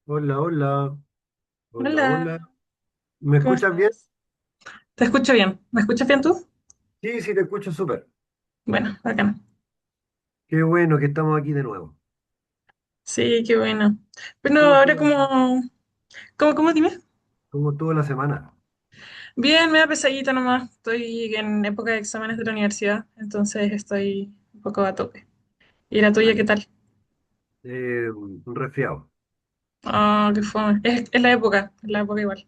Hola, hola, hola, Hola, hola. ¿Me ¿cómo escuchas bien? estás? Te escucho bien. ¿Me escuchas bien tú? Sí, sí, te escucho súper. Bueno, bacán. Qué bueno que estamos aquí de nuevo. Sí, qué bueno. Bueno, ¿Cómo ahora estuvo, ¿cómo dime? cómo estuvo la semana? Bien, me da pesadita nomás. Estoy en época de exámenes de la universidad, entonces estoy un poco a tope. ¿Y la tuya qué Ay, tal? un resfriado. Ah, qué fome. Es la época igual.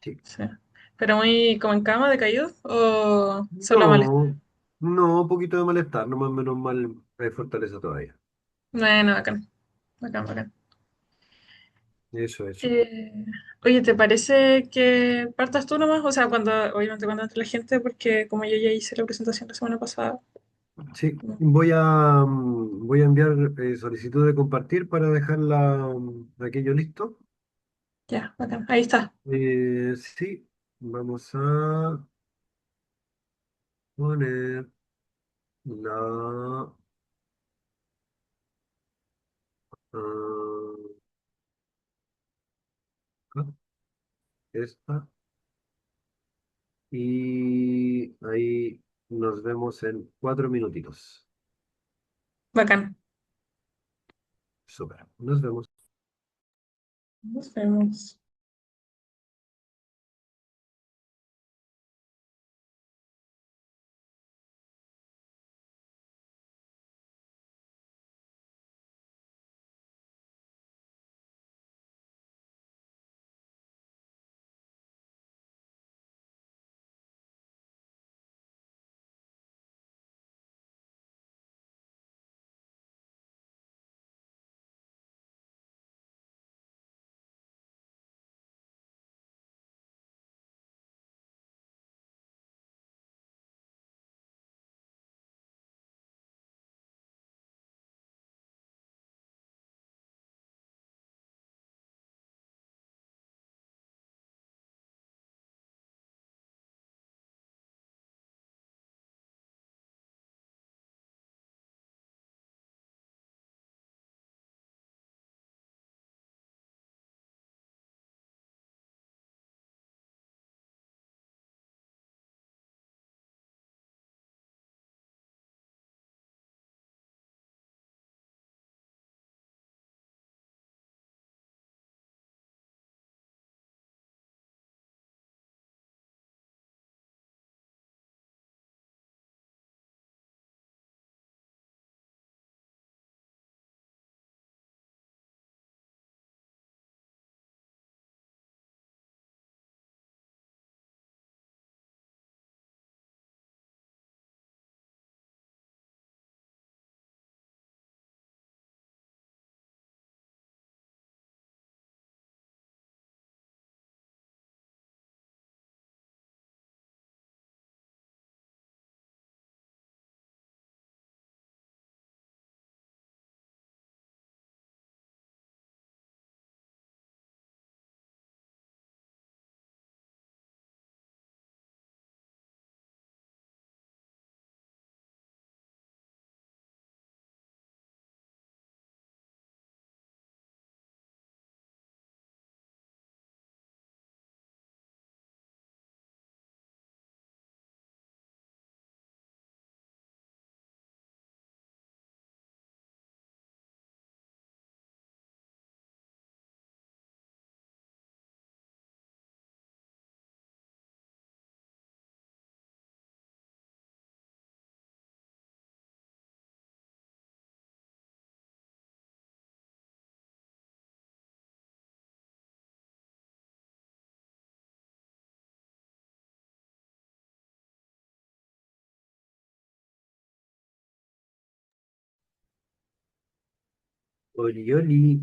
Sí. Sí. ¿Pero muy como en cama, decaído? ¿O solo malestar? No, no, un poquito de malestar, nomás menos mal hay fortaleza todavía. Bueno, bacán, bacán, bacán. Eso, eso. Eh, Oye, ¿te parece que partas tú nomás? O sea, obviamente cuando entre la gente, porque como yo ya hice la presentación la semana pasada. Sí, como- voy a enviar solicitud de compartir para dejarla aquello listo. Ya, bacán. Ahí está. Sí, vamos a poner la... ah, esta. Y ahí nos vemos en 4 minutitos. Bacán. Súper. Nos vemos. Nos vemos. Oli, oli.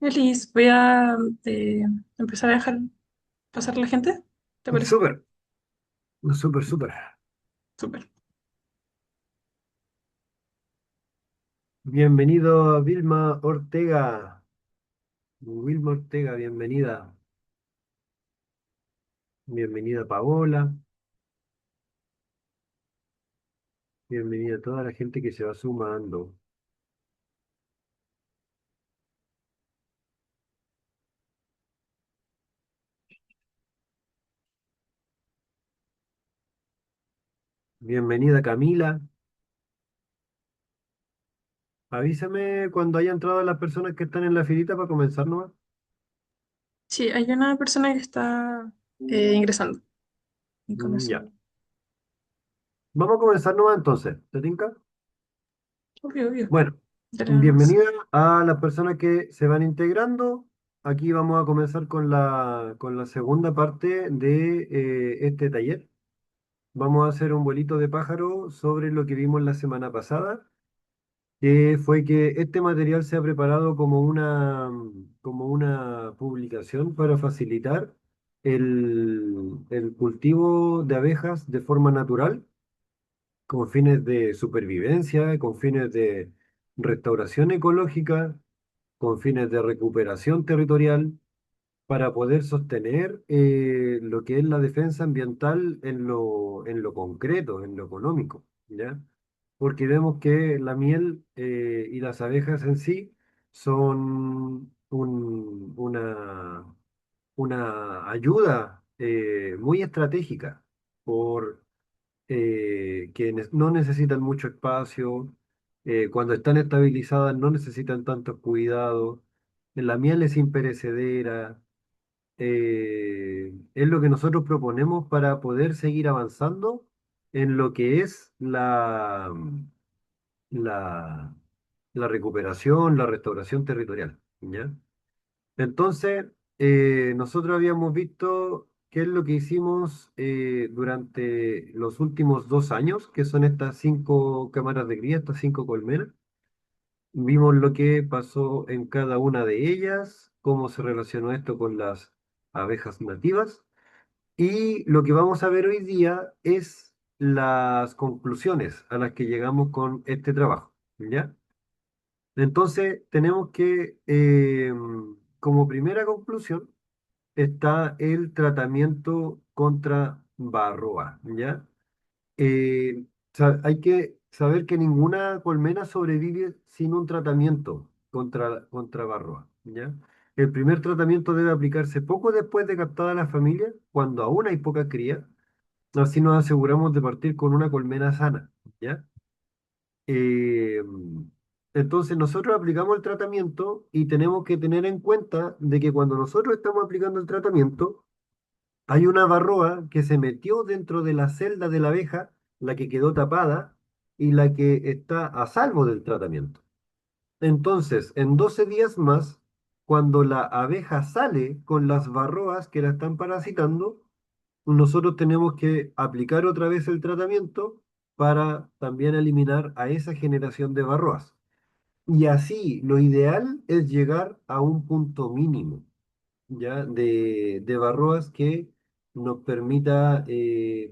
Feliz. Voy a empezar a dejar pasar la gente. ¿Te parece? Súper, súper, súper. Súper. Bienvenido a Vilma Ortega. Vilma Ortega, bienvenida. Bienvenida Paola. Bienvenida a toda la gente que se va sumando. Bienvenida Camila. Avísame cuando haya entrado las personas que están en la filita para comenzar nomás. Sí, hay una persona que está ingresando y con Ya. eso, Vamos a comenzar nomás entonces. ¿Te tinca? obvio, obvio, Bueno, dale nomás. bienvenida a las personas que se van integrando. Aquí vamos a comenzar con la segunda parte de este taller. Vamos a hacer un vuelito de pájaro sobre lo que vimos la semana pasada, que fue que este material se ha preparado como una publicación para facilitar el cultivo de abejas de forma natural, con fines de supervivencia, con fines de restauración ecológica, con fines de recuperación territorial, para poder sostener lo que es la defensa ambiental en lo concreto, en lo económico, ¿ya? Porque vemos que la miel y las abejas en sí son una ayuda muy estratégica por que no necesitan mucho espacio, cuando están estabilizadas no necesitan tantos cuidados, la miel es imperecedera, es lo que nosotros proponemos para poder seguir avanzando en lo que es la, la recuperación, la restauración territorial, ¿ya? Entonces, nosotros habíamos visto qué es lo que hicimos durante los últimos 2 años, que son estas 5 cámaras de cría, estas 5 colmenas. Vimos lo que pasó en cada una de ellas, cómo se relacionó esto con las abejas nativas. Y lo que vamos a ver hoy día es las conclusiones a las que llegamos con este trabajo, ¿ya? Entonces, tenemos que, como primera conclusión, está el tratamiento contra varroa, ¿ya? Hay que saber que ninguna colmena sobrevive sin un tratamiento contra varroa, ¿ya? El primer tratamiento debe aplicarse poco después de captada la familia, cuando aún hay poca cría. Así nos aseguramos de partir con una colmena sana, ¿ya? Eh, entonces nosotros aplicamos el tratamiento y tenemos que tener en cuenta de que cuando nosotros estamos aplicando el tratamiento, hay una varroa que se metió dentro de la celda de la abeja, la que quedó tapada y la que está a salvo del tratamiento. Entonces, en 12 días más, cuando la abeja sale con las varroas que la están parasitando, nosotros tenemos que aplicar otra vez el tratamiento para también eliminar a esa generación de varroas. Y así, lo ideal es llegar a un punto mínimo, ¿ya? De varroas que nos permita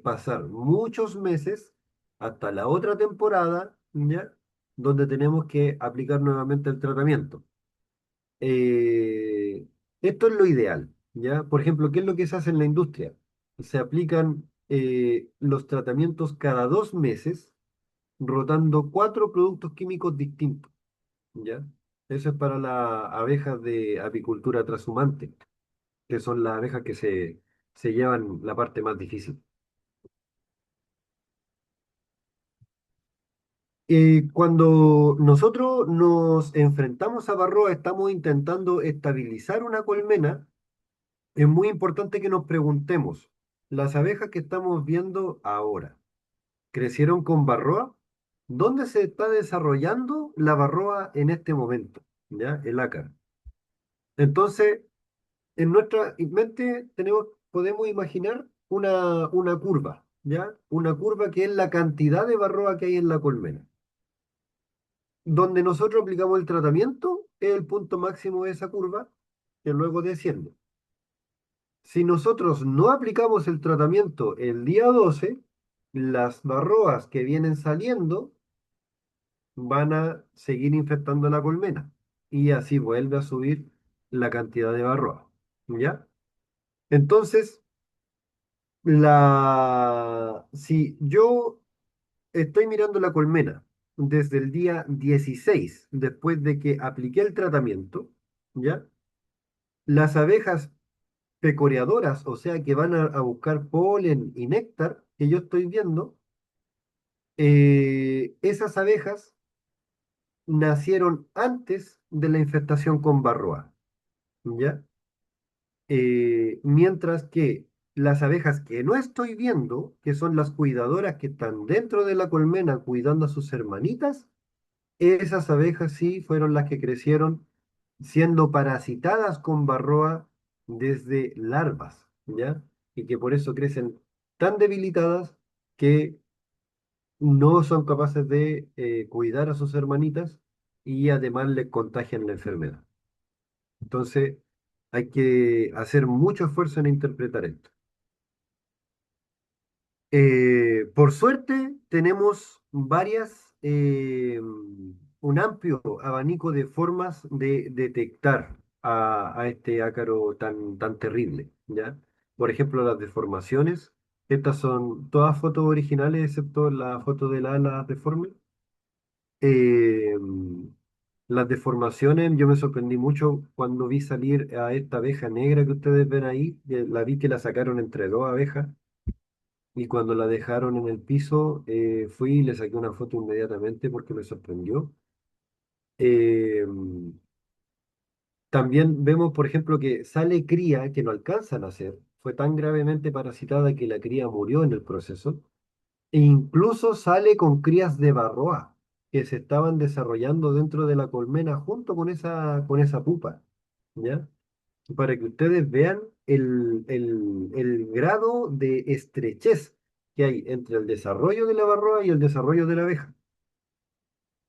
pasar muchos meses hasta la otra temporada, ¿ya? Donde tenemos que aplicar nuevamente el tratamiento. Eh, Esto es lo ideal, ¿ya? Por ejemplo, ¿qué es lo que se hace en la industria? Se aplican los tratamientos cada 2 meses, rotando 4 productos químicos distintos, ¿ya? Eso es para las abejas de apicultura trashumante, que son las abejas que se llevan la parte más difícil. Cuando nosotros nos enfrentamos a Varroa, estamos intentando estabilizar una colmena. Es muy importante que nos preguntemos, ¿las abejas que estamos viendo ahora crecieron con varroa? ¿Dónde se está desarrollando la varroa en este momento? ¿Ya? El ácar. Entonces, en nuestra mente podemos imaginar una curva, ¿ya? Una curva que es la cantidad de varroa que hay en la colmena. Donde nosotros aplicamos el tratamiento, es el punto máximo de esa curva, que luego desciende. Si nosotros no aplicamos el tratamiento el día 12, las varroas que vienen saliendo van a seguir infectando la colmena y así vuelve a subir la cantidad de varroa. ¿Ya? Entonces, si yo estoy mirando la colmena desde el día 16 después de que apliqué el tratamiento, ¿ya? Las abejas pecoreadoras, o sea, que van a buscar polen y néctar, que yo estoy viendo, Esas abejas nacieron antes de la infestación con varroa, ¿ya? Mientras que las abejas que no estoy viendo, que son las cuidadoras que están dentro de la colmena cuidando a sus hermanitas, esas abejas sí fueron las que crecieron siendo parasitadas con varroa desde larvas, ¿ya? Y que por eso crecen tan debilitadas que no son capaces de cuidar a sus hermanitas y además les contagian la enfermedad. Entonces, hay que hacer mucho esfuerzo en interpretar esto. Por suerte, tenemos un amplio abanico de formas de detectar a este ácaro tan terrible, ¿ya? Por ejemplo, las deformaciones. Estas son todas fotos originales, excepto la foto del ala deforme. Eh, las deformaciones, yo me sorprendí mucho cuando vi salir a esta abeja negra que ustedes ven ahí. La vi que la sacaron entre dos abejas. Y cuando la dejaron en el piso, fui y le saqué una foto inmediatamente porque me sorprendió. Eh, También vemos, por ejemplo, que sale cría que no alcanza a nacer. Fue tan gravemente parasitada que la cría murió en el proceso. E incluso sale con crías de varroa que se estaban desarrollando dentro de la colmena junto con esa pupa. ¿Ya? Para que ustedes vean el grado de estrechez que hay entre el desarrollo de la varroa y el desarrollo de la abeja.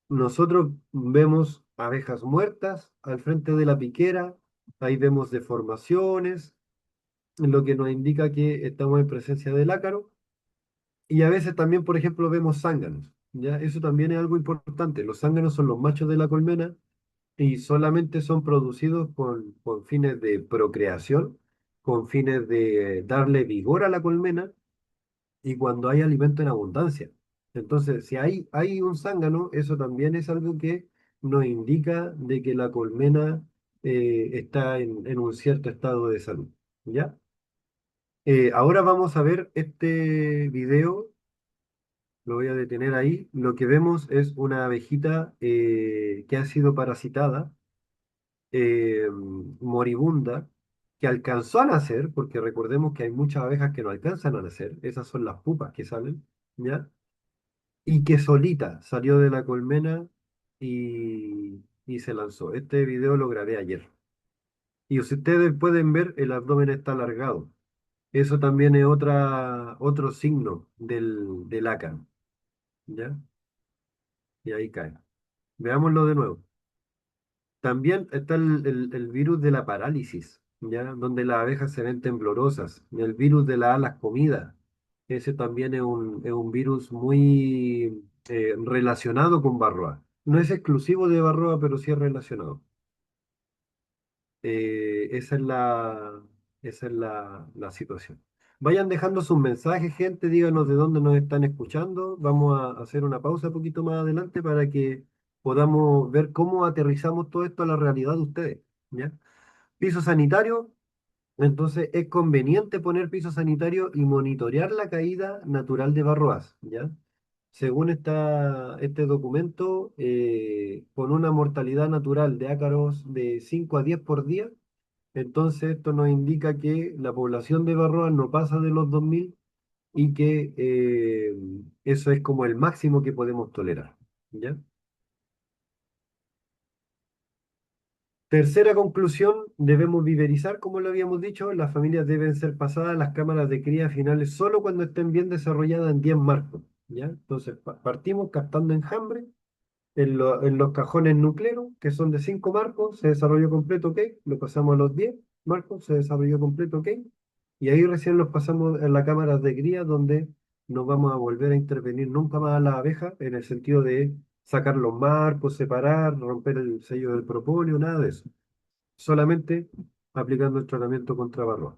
Nosotros vemos abejas muertas al frente de la piquera, ahí vemos deformaciones, lo que nos indica que estamos en presencia del ácaro, y a veces también, por ejemplo, vemos zánganos, ¿ya? Eso también es algo importante. Los zánganos son los machos de la colmena y solamente son producidos con fines de procreación, con fines de darle vigor a la colmena y cuando hay alimento en abundancia. Entonces, si hay un zángano, eso también es algo que nos indica de que la colmena está en un cierto estado de salud. ¿Ya? Ahora vamos a ver este video, lo voy a detener ahí. Lo que vemos es una abejita que ha sido parasitada moribunda que alcanzó a nacer, porque recordemos que hay muchas abejas que no alcanzan a nacer, esas son las pupas que salen, ¿ya? Y que solita salió de la colmena y se lanzó. Este video lo grabé ayer. Y si ustedes pueden ver, el abdomen está alargado. Eso también es otro signo del ácaro, ¿ya? Y ahí cae. Veámoslo de nuevo. También está el virus de la parálisis, ¿ya? Donde las abejas se ven temblorosas. El virus de las alas comidas. Ese también es un virus muy relacionado con varroa. No es exclusivo de varroa, pero sí es relacionado. Esa es la situación. Vayan dejando sus mensajes, gente. Díganos de dónde nos están escuchando. Vamos a hacer una pausa un poquito más adelante para que podamos ver cómo aterrizamos todo esto a la realidad de ustedes. ¿Ya? Piso sanitario. Entonces es conveniente poner piso sanitario y monitorear la caída natural de varroas. ¿Ya? Según este documento, con una mortalidad natural de ácaros de 5 a 10 por día, entonces esto nos indica que la población de Barroa no pasa de los 2000 y que eso es como el máximo que podemos tolerar. ¿Ya? Tercera conclusión, debemos viverizar, como lo habíamos dicho, las familias deben ser pasadas a las cámaras de cría finales solo cuando estén bien desarrolladas en 10 marcos. ¿Ya? Entonces partimos captando enjambre en los cajones nucleares, que son de 5 marcos, se desarrolló completo, ok, lo pasamos a los 10 marcos, se desarrolló completo, ok, y ahí recién los pasamos a la cámara de cría, donde no vamos a volver a intervenir nunca más a la abeja, en el sentido de sacar los marcos, separar, romper el sello del propóleo, nada de eso. Solamente aplicando el tratamiento contra varroa.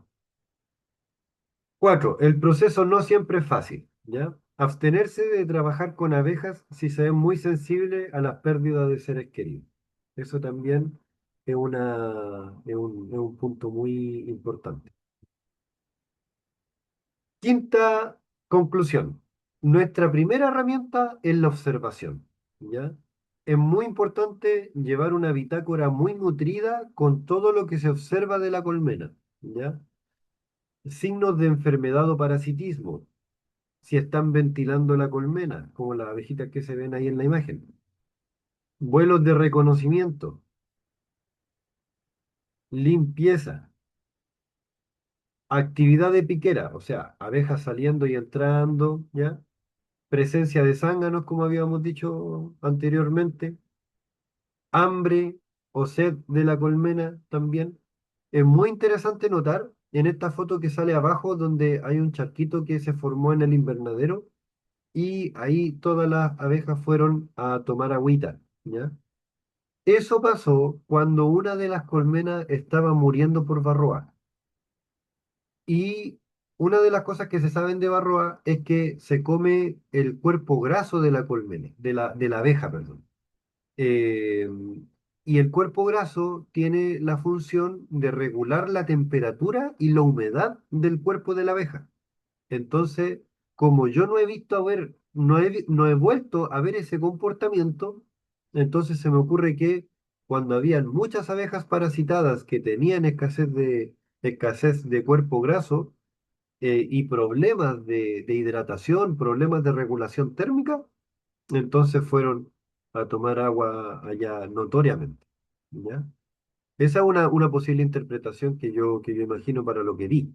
Cuatro, el proceso no siempre es fácil, ¿ya? Abstenerse de trabajar con abejas si se es muy sensible a las pérdidas de seres queridos. Eso también es un punto muy importante. Quinta conclusión. Nuestra primera herramienta es la observación, ¿ya? Es muy importante llevar una bitácora muy nutrida con todo lo que se observa de la colmena, ¿ya? Signos de enfermedad o parasitismo, si están ventilando la colmena, como las abejitas que se ven ahí en la imagen. Vuelos de reconocimiento, limpieza, actividad de piquera, o sea, abejas saliendo y entrando, ¿ya? Presencia de zánganos, como habíamos dicho anteriormente, hambre o sed de la colmena también. Es muy interesante notar en esta foto que sale abajo donde hay un charquito que se formó en el invernadero y ahí todas las abejas fueron a tomar agüita, ¿ya? Eso pasó cuando una de las colmenas estaba muriendo por varroa. Y una de las cosas que se saben de varroa es que se come el cuerpo graso de la colmena, de la abeja, perdón. Eh, y el cuerpo graso tiene la función de regular la temperatura y la humedad del cuerpo de la abeja. Entonces, como yo no he visto a ver, no he vuelto a ver ese comportamiento, entonces se me ocurre que cuando habían muchas abejas parasitadas que tenían escasez de cuerpo graso y problemas de hidratación, problemas de regulación térmica, entonces fueron a tomar agua allá notoriamente, ¿ya? Esa es una posible interpretación que yo imagino para lo que vi.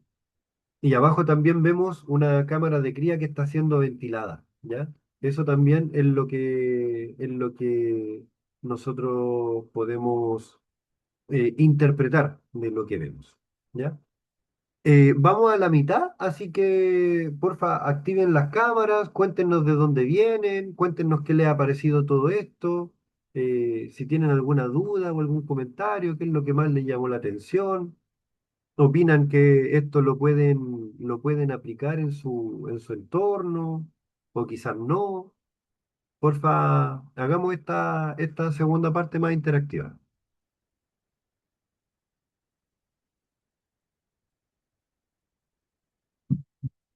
Y abajo también vemos una cámara de cría que está siendo ventilada, ¿ya? Eso también es lo que nosotros podemos interpretar de lo que vemos, ¿ya? Vamos a la mitad, así que porfa, activen las cámaras, cuéntenos de dónde vienen, cuéntenos qué les ha parecido todo esto, si tienen alguna duda o algún comentario, qué es lo que más les llamó la atención. ¿Opinan que esto lo pueden aplicar en su entorno? O quizás no. Porfa, hagamos esta segunda parte más interactiva.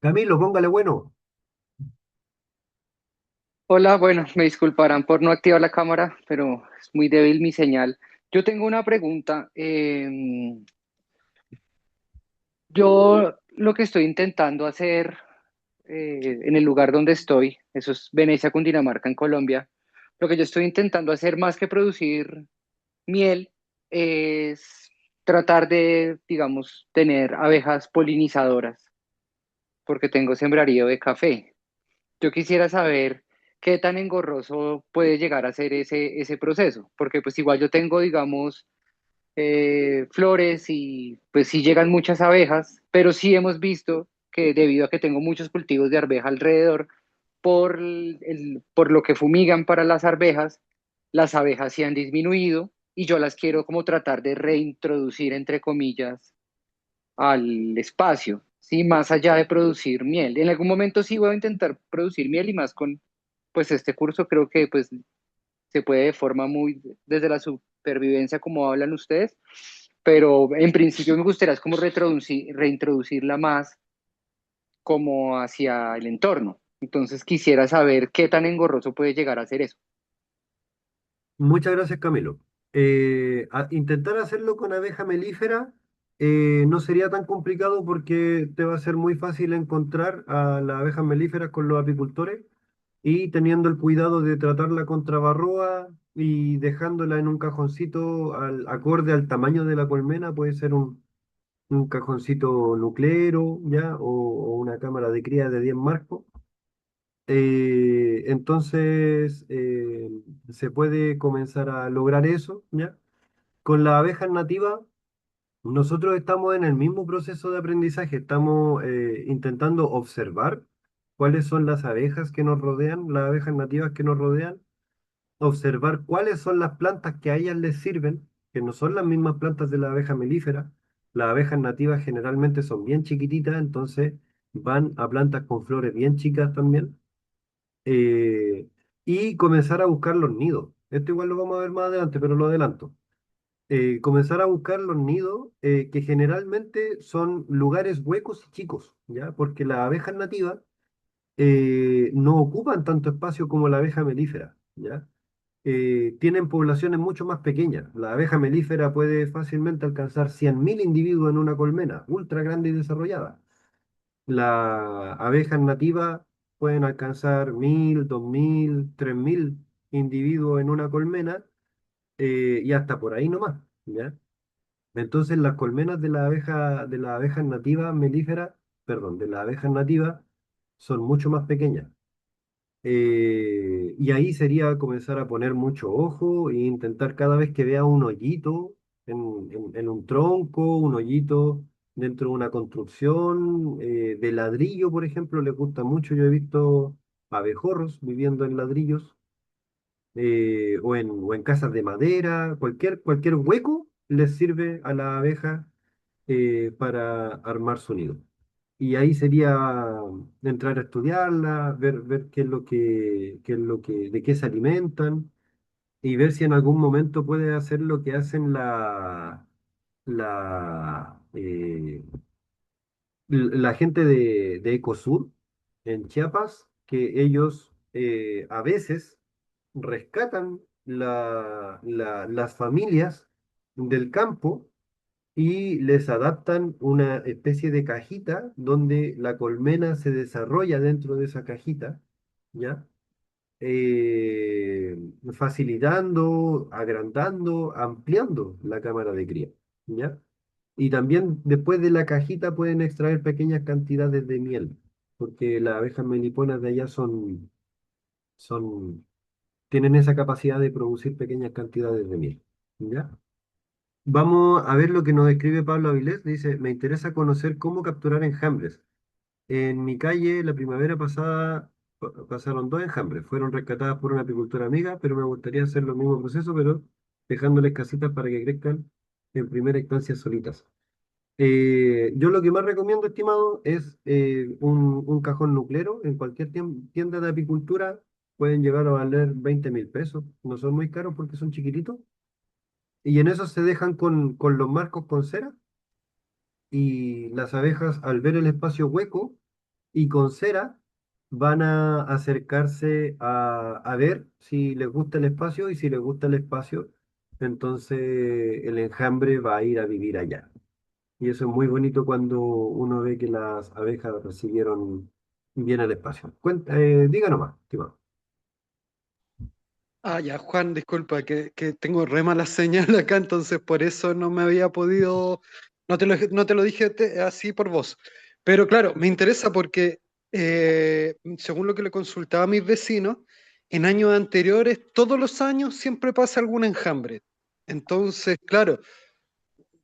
Camilo, póngale bueno. Hola, bueno, me disculparán por no activar la cámara, pero es muy débil mi señal. Yo tengo una pregunta. Yo lo que estoy intentando hacer en el lugar donde estoy, eso es Venecia, Cundinamarca, en Colombia, lo que yo estoy intentando hacer más que producir miel es tratar de, digamos, tener abejas polinizadoras, porque tengo sembrarío de café. Yo quisiera saber qué tan engorroso puede llegar a ser ese proceso, porque pues igual yo tengo, digamos, flores y pues sí llegan muchas abejas, pero sí hemos visto que debido a que tengo muchos cultivos de arveja alrededor, por lo que fumigan para las abejas sí han disminuido y yo las quiero como tratar de reintroducir, entre comillas, al espacio, ¿sí? Más allá de producir miel. En algún momento sí voy a intentar producir miel y más con, pues este curso creo que pues se puede de forma muy, desde la supervivencia como hablan ustedes, pero en principio me gustaría es como reintroducirla más como hacia el entorno. Entonces quisiera saber qué tan engorroso puede llegar a ser eso. Muchas gracias, Camilo. Intentar hacerlo con abeja melífera no sería tan complicado porque te va a ser muy fácil encontrar a las abejas melíferas con los apicultores y teniendo el cuidado de tratarla contra varroa y dejándola en un cajoncito acorde al tamaño de la colmena, puede ser un cajoncito nucleero, ¿ya? O una cámara de cría de 10 marcos. Entonces, se puede comenzar a lograr eso, ¿ya? Con las abejas nativas, nosotros estamos en el mismo proceso de aprendizaje, estamos intentando observar cuáles son las abejas que nos rodean, las abejas nativas que nos rodean, observar cuáles son las plantas que a ellas les sirven, que no son las mismas plantas de la abeja melífera. Las abejas nativas generalmente son bien chiquititas, entonces van a plantas con flores bien chicas también. Y comenzar a buscar los nidos. Esto igual lo vamos a ver más adelante, pero lo adelanto. Comenzar a buscar los nidos que generalmente son lugares huecos y chicos, ¿ya? Porque las abejas nativas no ocupan tanto espacio como la abeja melífera, ¿ya? Tienen poblaciones mucho más pequeñas. La abeja melífera puede fácilmente alcanzar 100.000 individuos en una colmena, ultra grande y desarrollada. Las abejas nativas pueden alcanzar 1.000, 2.000, 3.000 individuos en una colmena, y hasta por ahí nomás, ¿ya? Entonces las colmenas de las abejas nativas melíferas, perdón, de las abejas nativas son mucho más pequeñas. Y ahí sería comenzar a poner mucho ojo e intentar cada vez que vea un hoyito en un tronco, un hoyito dentro de una construcción, de ladrillo, por ejemplo, les gusta mucho. Yo he visto abejorros viviendo en ladrillos, o en casas de madera, cualquier hueco les sirve a la abeja, para armar su nido. Y ahí sería entrar a estudiarla, ver de qué se alimentan y ver si en algún momento puede hacer lo que hacen la, eh, la gente de Ecosur en Chiapas, que ellos, a veces rescatan las familias del campo y les adaptan una especie de cajita donde la colmena se desarrolla dentro de esa cajita, ¿ya? Facilitando, agrandando, ampliando la cámara de cría, ¿ya? Y también después de la cajita pueden extraer pequeñas cantidades de miel, porque las abejas meliponas de allá son, tienen esa capacidad de producir pequeñas cantidades de miel, ¿ya? Vamos a ver lo que nos escribe Pablo Avilés. Dice, me interesa conocer cómo capturar enjambres. En mi calle, la primavera pasada, pasaron dos enjambres. Fueron rescatadas por una apicultora amiga, pero me gustaría hacer lo mismo proceso, pero dejándoles casitas para que crezcan en primera instancia solitas. Yo lo que más recomiendo, estimado, es, un cajón nuclero. En cualquier tienda de apicultura pueden llegar a valer 20.000 pesos. No son muy caros porque son chiquititos. Y en eso se dejan con los marcos con cera, y las abejas, al ver el espacio hueco y con cera, van a acercarse a ver si les gusta el espacio, y si les gusta el espacio, entonces el enjambre va a ir a vivir allá. Y eso es muy bonito cuando uno ve que las abejas recibieron bien el espacio. Diga nomás, estimado. Ah, ya, Juan, disculpa, que tengo re mala señal acá, entonces por eso no me había podido, no te lo dije así por voz. Pero claro, me interesa porque, según lo que le consultaba a mis vecinos, en años anteriores, todos los años siempre pasa algún enjambre. Entonces, claro,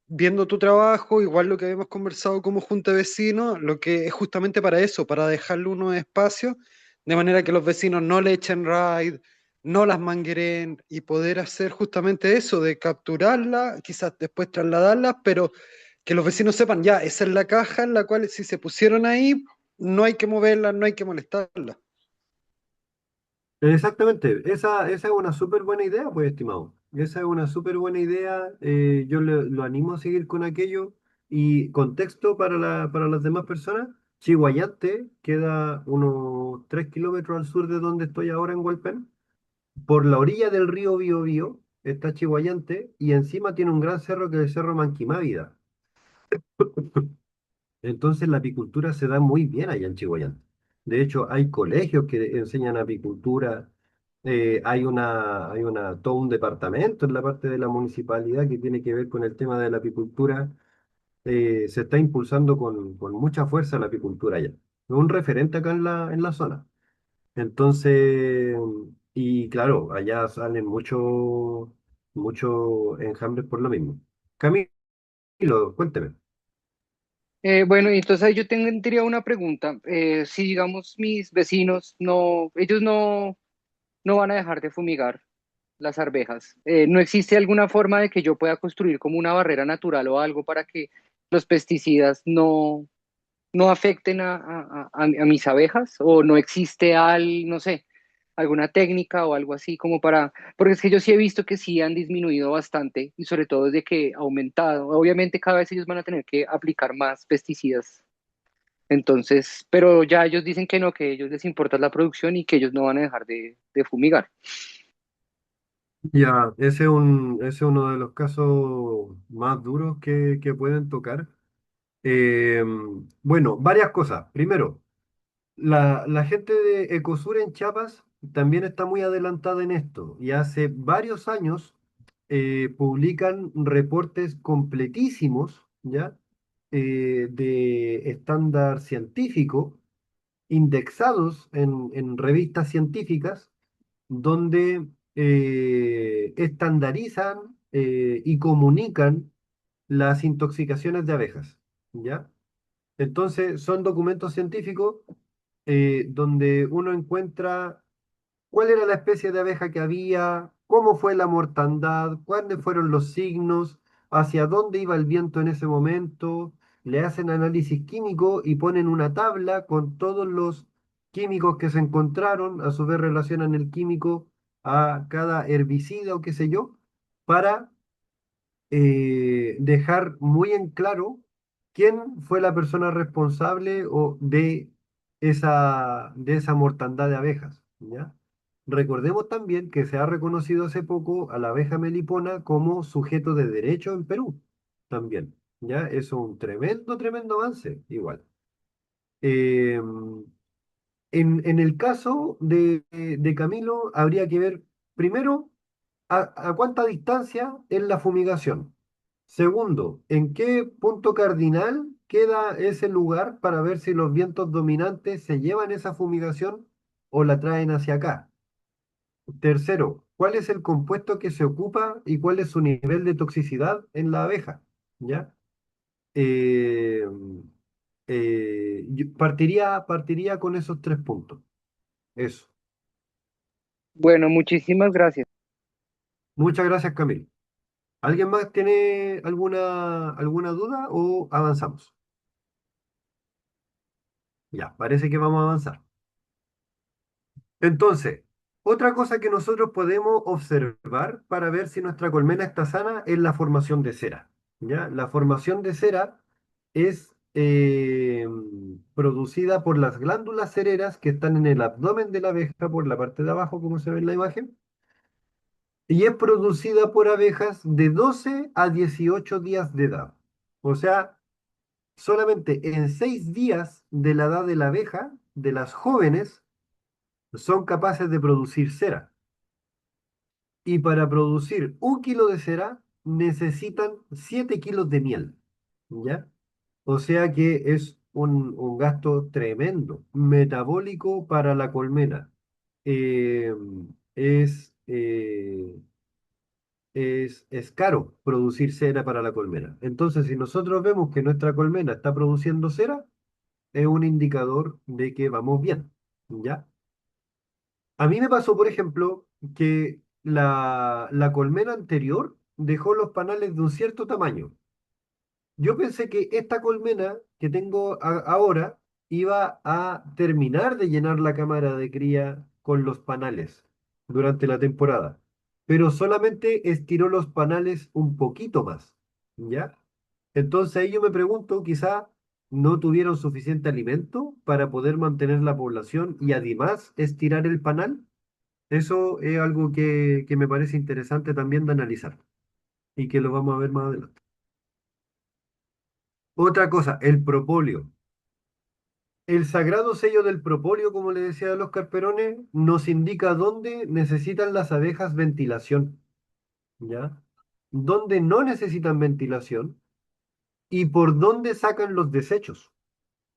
viendo tu trabajo, igual lo que habíamos conversado como junta de vecinos, lo que es justamente para eso, para dejarle unos espacios, de manera que los vecinos no le echen raid, no las mangueren y poder hacer justamente eso, de capturarla, quizás después trasladarlas, pero que los vecinos sepan, ya, esa es la caja en la cual si se pusieron ahí, no hay que moverla, no hay que molestarla. Exactamente, esa es una súper buena idea, pues, estimado. Esa es una súper buena idea. Yo lo animo a seguir con aquello. Y contexto para las demás personas: Chihuayante queda unos 3 kilómetros al sur de donde estoy ahora en Hualpén. Por la orilla del río Biobío está Chihuayante, y encima tiene un gran cerro que es el Cerro Manquimávida. Entonces la apicultura se da muy bien allá en Chihuayante. De hecho, hay colegios que enseñan apicultura. Todo un departamento en la parte de la municipalidad que tiene que ver con el tema de la apicultura. Se está impulsando con mucha fuerza la apicultura allá. Es un referente acá en la zona. Entonces, y claro, allá salen mucho enjambres por lo mismo. Camilo, cuénteme. Bueno, y entonces ahí yo tendría una pregunta. Si digamos mis vecinos no, ellos no van a dejar de fumigar las arvejas, ¿no existe alguna forma de que yo pueda construir como una barrera natural o algo para que los pesticidas no afecten a mis abejas? ¿O no existe no sé, alguna técnica o algo así como para, porque es que yo sí he visto que sí han disminuido bastante y sobre todo desde que ha aumentado. Obviamente cada vez ellos van a tener que aplicar más pesticidas. Entonces, pero ya ellos dicen que no, que a ellos les importa la producción y que ellos no van a dejar de fumigar. Ya, ese es uno de los casos más duros que pueden tocar. Eh, bueno, varias cosas. Primero, la gente de Ecosur en Chiapas también está muy adelantada en esto y hace varios años publican reportes completísimos, ¿ya? De estándar científico, indexados en revistas científicas, donde estandarizan y comunican las intoxicaciones de abejas, ¿ya? Entonces, son documentos científicos donde uno encuentra cuál era la especie de abeja que había, cómo fue la mortandad, cuáles fueron los signos, hacia dónde iba el viento en ese momento. Le hacen análisis químico y ponen una tabla con todos los químicos que se encontraron, a su vez relacionan el químico a cada herbicida o qué sé yo, para dejar muy en claro quién fue la persona responsable de esa mortandad de abejas, ¿ya? Recordemos también que se ha reconocido hace poco a la abeja melipona como sujeto de derecho en Perú, también, ¿ya? Es un tremendo, tremendo avance, igual. Eh, en el caso de Camilo, habría que ver primero a cuánta distancia es la fumigación. Segundo, ¿en qué punto cardinal queda ese lugar para ver si los vientos dominantes se llevan esa fumigación o la traen hacia acá? Tercero, ¿cuál es el compuesto que se ocupa y cuál es su nivel de toxicidad en la abeja? ¿Ya? Eh, yo partiría con esos tres puntos. Eso. Bueno, muchísimas gracias. Muchas gracias, Camilo. ¿Alguien más tiene alguna duda o avanzamos? Ya, parece que vamos a avanzar. Entonces, otra cosa que nosotros podemos observar para ver si nuestra colmena está sana es la formación de cera. ¿Ya? La formación de cera es producida por las glándulas cereras que están en el abdomen de la abeja por la parte de abajo, como se ve en la imagen, y es producida por abejas de 12 a 18 días de edad. O sea, solamente en 6 días de la edad de la abeja, de las jóvenes, son capaces de producir cera. Y para producir 1 kilo de cera necesitan 7 kilos de miel. ¿Ya? O sea que es un gasto tremendo, metabólico para la colmena. Eh, es, eh, es caro producir cera para la colmena. Entonces, si nosotros vemos que nuestra colmena está produciendo cera, es un indicador de que vamos bien. ¿Ya? A mí me pasó, por ejemplo, que la colmena anterior dejó los panales de un cierto tamaño. Yo pensé que esta colmena que tengo ahora iba a terminar de llenar la cámara de cría con los panales durante la temporada, pero solamente estiró los panales un poquito más, ¿ya? Entonces ahí yo me pregunto, quizá no tuvieron suficiente alimento para poder mantener la población y además estirar el panal. Eso es algo que me parece interesante también de analizar y que lo vamos a ver más adelante. Otra cosa, el propóleo. El sagrado sello del propóleo, como le decía a los carperones, nos indica dónde necesitan las abejas ventilación, ¿ya? Dónde no necesitan ventilación y por dónde sacan los desechos.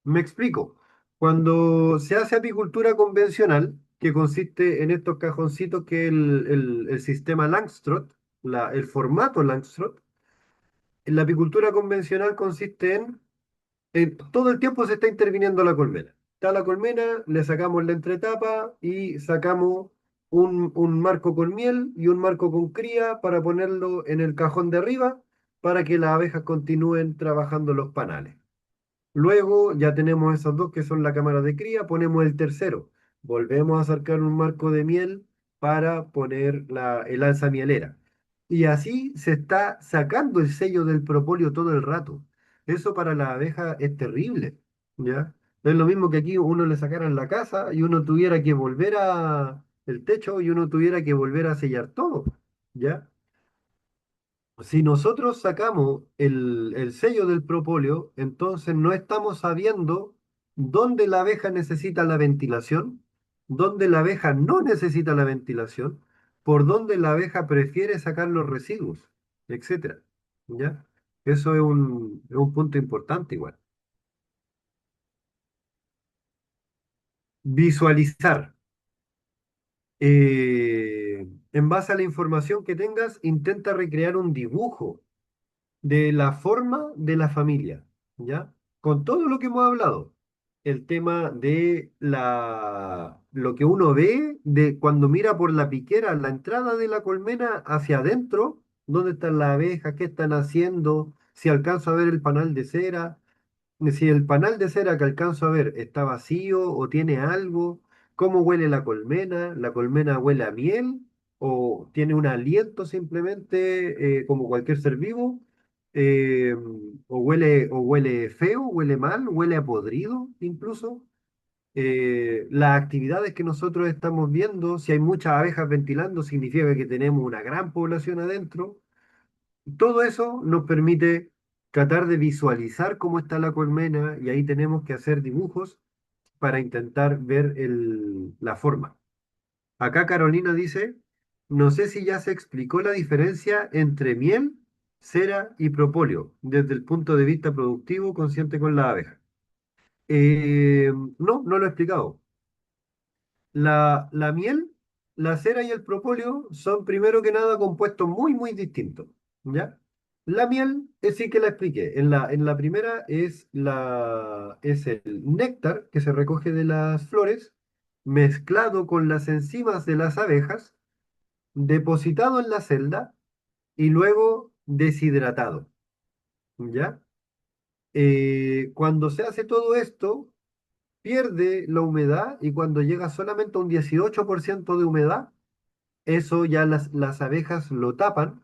Me explico. Cuando se hace apicultura convencional, que consiste en estos cajoncitos que es el sistema Langstroth, el formato Langstroth, la apicultura convencional consiste en todo el tiempo se está interviniendo la colmena. Está la colmena, le sacamos la entretapa y sacamos un marco con miel y un marco con cría para ponerlo en el cajón de arriba para que las abejas continúen trabajando los panales. Luego ya tenemos esas dos que son la cámara de cría, ponemos el tercero. Volvemos a sacar un marco de miel para poner el alza mielera. Y así se está sacando el sello del propóleo todo el rato. Eso para la abeja es terrible, ¿ya? Es lo mismo que aquí uno le sacaran la casa y uno tuviera que volver a el techo y uno tuviera que volver a sellar todo, ¿ya? Si nosotros sacamos el sello del propóleo, entonces no estamos sabiendo dónde la abeja necesita la ventilación, dónde la abeja no necesita la ventilación, por dónde la abeja prefiere sacar los residuos, etcétera. ¿Ya? Eso es un punto importante igual. Visualizar. En base a la información que tengas, intenta recrear un dibujo de la forma de la familia, ¿ya? Con todo lo que hemos hablado. El tema de lo que uno ve de cuando mira por la piquera, la entrada de la colmena hacia adentro, dónde están las abejas, qué están haciendo, si alcanzo a ver el panal de cera, si el panal de cera que alcanzo a ver está vacío o tiene algo, cómo huele la colmena huele a miel o tiene un aliento simplemente como cualquier ser vivo, eh, o huele feo, huele mal, huele a podrido incluso. Las actividades que nosotros estamos viendo, si hay muchas abejas ventilando, significa que tenemos una gran población adentro. Todo eso nos permite tratar de visualizar cómo está la colmena y ahí tenemos que hacer dibujos para intentar ver la forma. Acá Carolina dice, no sé si ya se explicó la diferencia entre miel, cera y propóleo desde el punto de vista productivo consciente con la abeja. No, no lo he explicado. La miel, la cera y el propóleo son primero que nada compuestos muy, muy distintos, ¿ya? La miel, sí que la expliqué. En la primera es el néctar que se recoge de las flores, mezclado con las enzimas de las abejas, depositado en la celda y luego deshidratado, ¿ya? Cuando se hace todo esto, pierde la humedad y cuando llega solamente a un 18% de humedad, eso ya las abejas lo tapan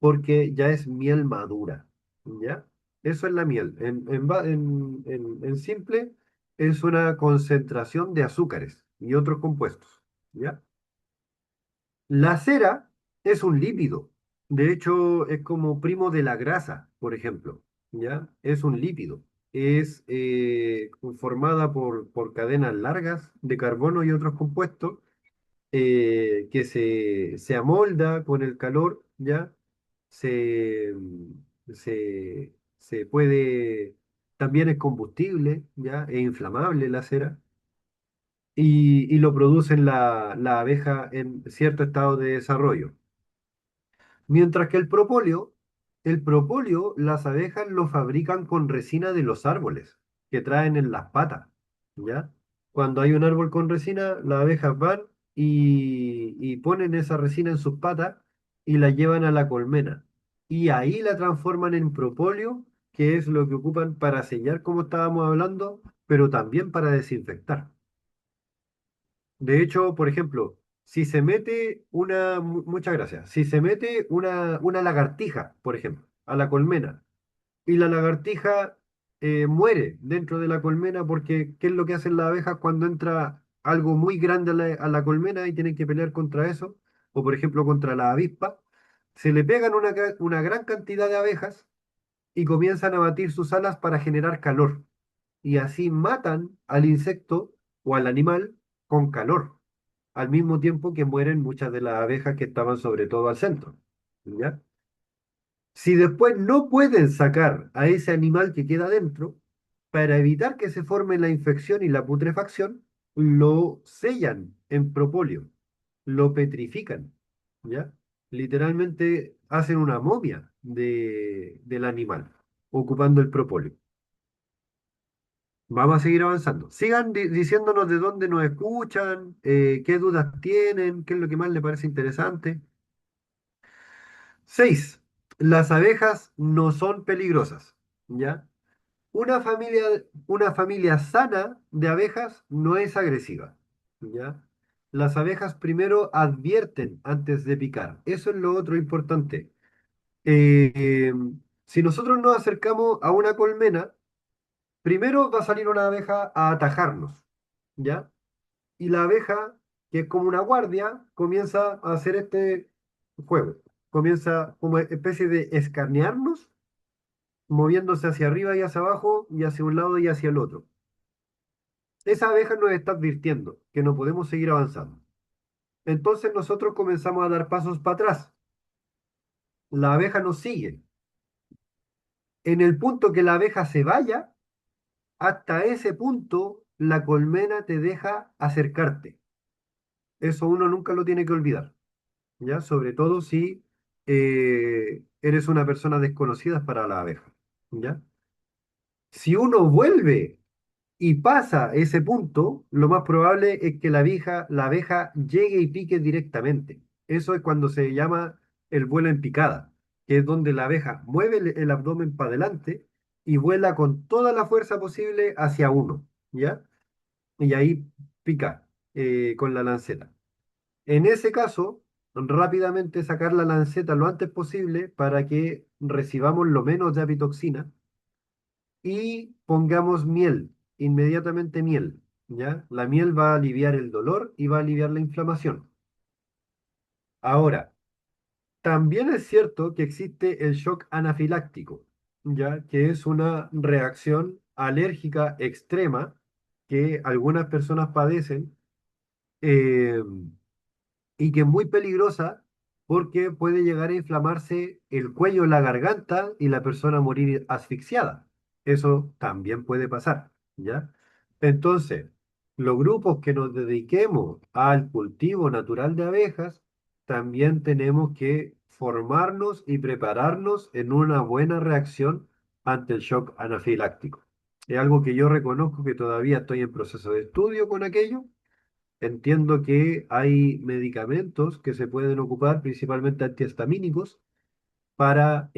porque ya es miel madura, ¿ya? Eso es la miel. En simple, es una concentración de azúcares y otros compuestos, ¿ya? La cera es un lípido. De hecho, es como primo de la grasa, por ejemplo, ¿ya? Es un lípido. Es formada por cadenas largas de carbono y otros compuestos que se amolda con el calor, ¿ya? Se, se puede, también es combustible, ¿ya? Es inflamable la cera y lo producen la abeja en cierto estado de desarrollo. Mientras que el propóleo, las abejas lo fabrican con resina de los árboles que traen en las patas, ¿ya? Cuando hay un árbol con resina, las abejas van y ponen esa resina en sus patas y la llevan a la colmena. Y ahí la transforman en propóleo, que es lo que ocupan para sellar, como estábamos hablando, pero también para desinfectar. De hecho, por ejemplo, si se mete muchas gracias, si se mete una lagartija, por ejemplo, a la colmena, y la lagartija muere dentro de la colmena porque ¿qué es lo que hacen las abejas cuando entra algo muy grande a la colmena y tienen que pelear contra eso? O por ejemplo contra la avispa, se le pegan una gran cantidad de abejas y comienzan a batir sus alas para generar calor. Y así matan al insecto o al animal con calor al mismo tiempo que mueren muchas de las abejas que estaban sobre todo al centro. ¿Ya? Si después no pueden sacar a ese animal que queda dentro, para evitar que se forme la infección y la putrefacción, lo sellan en propóleo, lo petrifican, ¿ya? Literalmente hacen una momia del animal, ocupando el propóleo. Vamos a seguir avanzando. Sigan diciéndonos de dónde nos escuchan, qué dudas tienen, qué es lo que más les parece interesante. 6. Las abejas no son peligrosas, ¿ya? Una familia sana de abejas no es agresiva, ¿ya? Las abejas primero advierten antes de picar. Eso es lo otro importante. Eh, eh, si nosotros nos acercamos a una colmena, Primero va a salir una abeja a atajarnos, ¿ya? Y la abeja, que es como una guardia, comienza a hacer este juego. Comienza como especie de escanearnos, moviéndose hacia arriba y hacia abajo, y hacia un lado y hacia el otro. Esa abeja nos está advirtiendo que no podemos seguir avanzando. Entonces nosotros comenzamos a dar pasos para atrás. La abeja nos sigue. En el punto que la abeja se vaya, hasta ese punto la colmena te deja acercarte. Eso uno nunca lo tiene que olvidar, ¿ya? Sobre todo si eres una persona desconocida para la abeja, ¿ya? Si uno vuelve y pasa ese punto, lo más probable es que la abeja llegue y pique directamente. Eso es cuando se llama el vuelo en picada, que es donde la abeja mueve el abdomen para adelante y vuela con toda la fuerza posible hacia uno, ¿ya? Y ahí pica con la lanceta. En ese caso, rápidamente sacar la lanceta lo antes posible para que recibamos lo menos de apitoxina y pongamos miel, inmediatamente miel, ¿ya? La miel va a aliviar el dolor y va a aliviar la inflamación. Ahora, también es cierto que existe el shock anafiláctico, ¿ya? Que es una reacción alérgica extrema que algunas personas padecen eh, y que es muy peligrosa porque puede llegar a inflamarse el cuello, la garganta y la persona morir asfixiada. Eso también puede pasar, ¿ya? Entonces, los grupos que nos dediquemos al cultivo natural de abejas, también tenemos que formarnos y prepararnos en una buena reacción ante el shock anafiláctico. Es algo que yo reconozco que todavía estoy en proceso de estudio con aquello. Entiendo que hay medicamentos que se pueden ocupar, principalmente antihistamínicos, para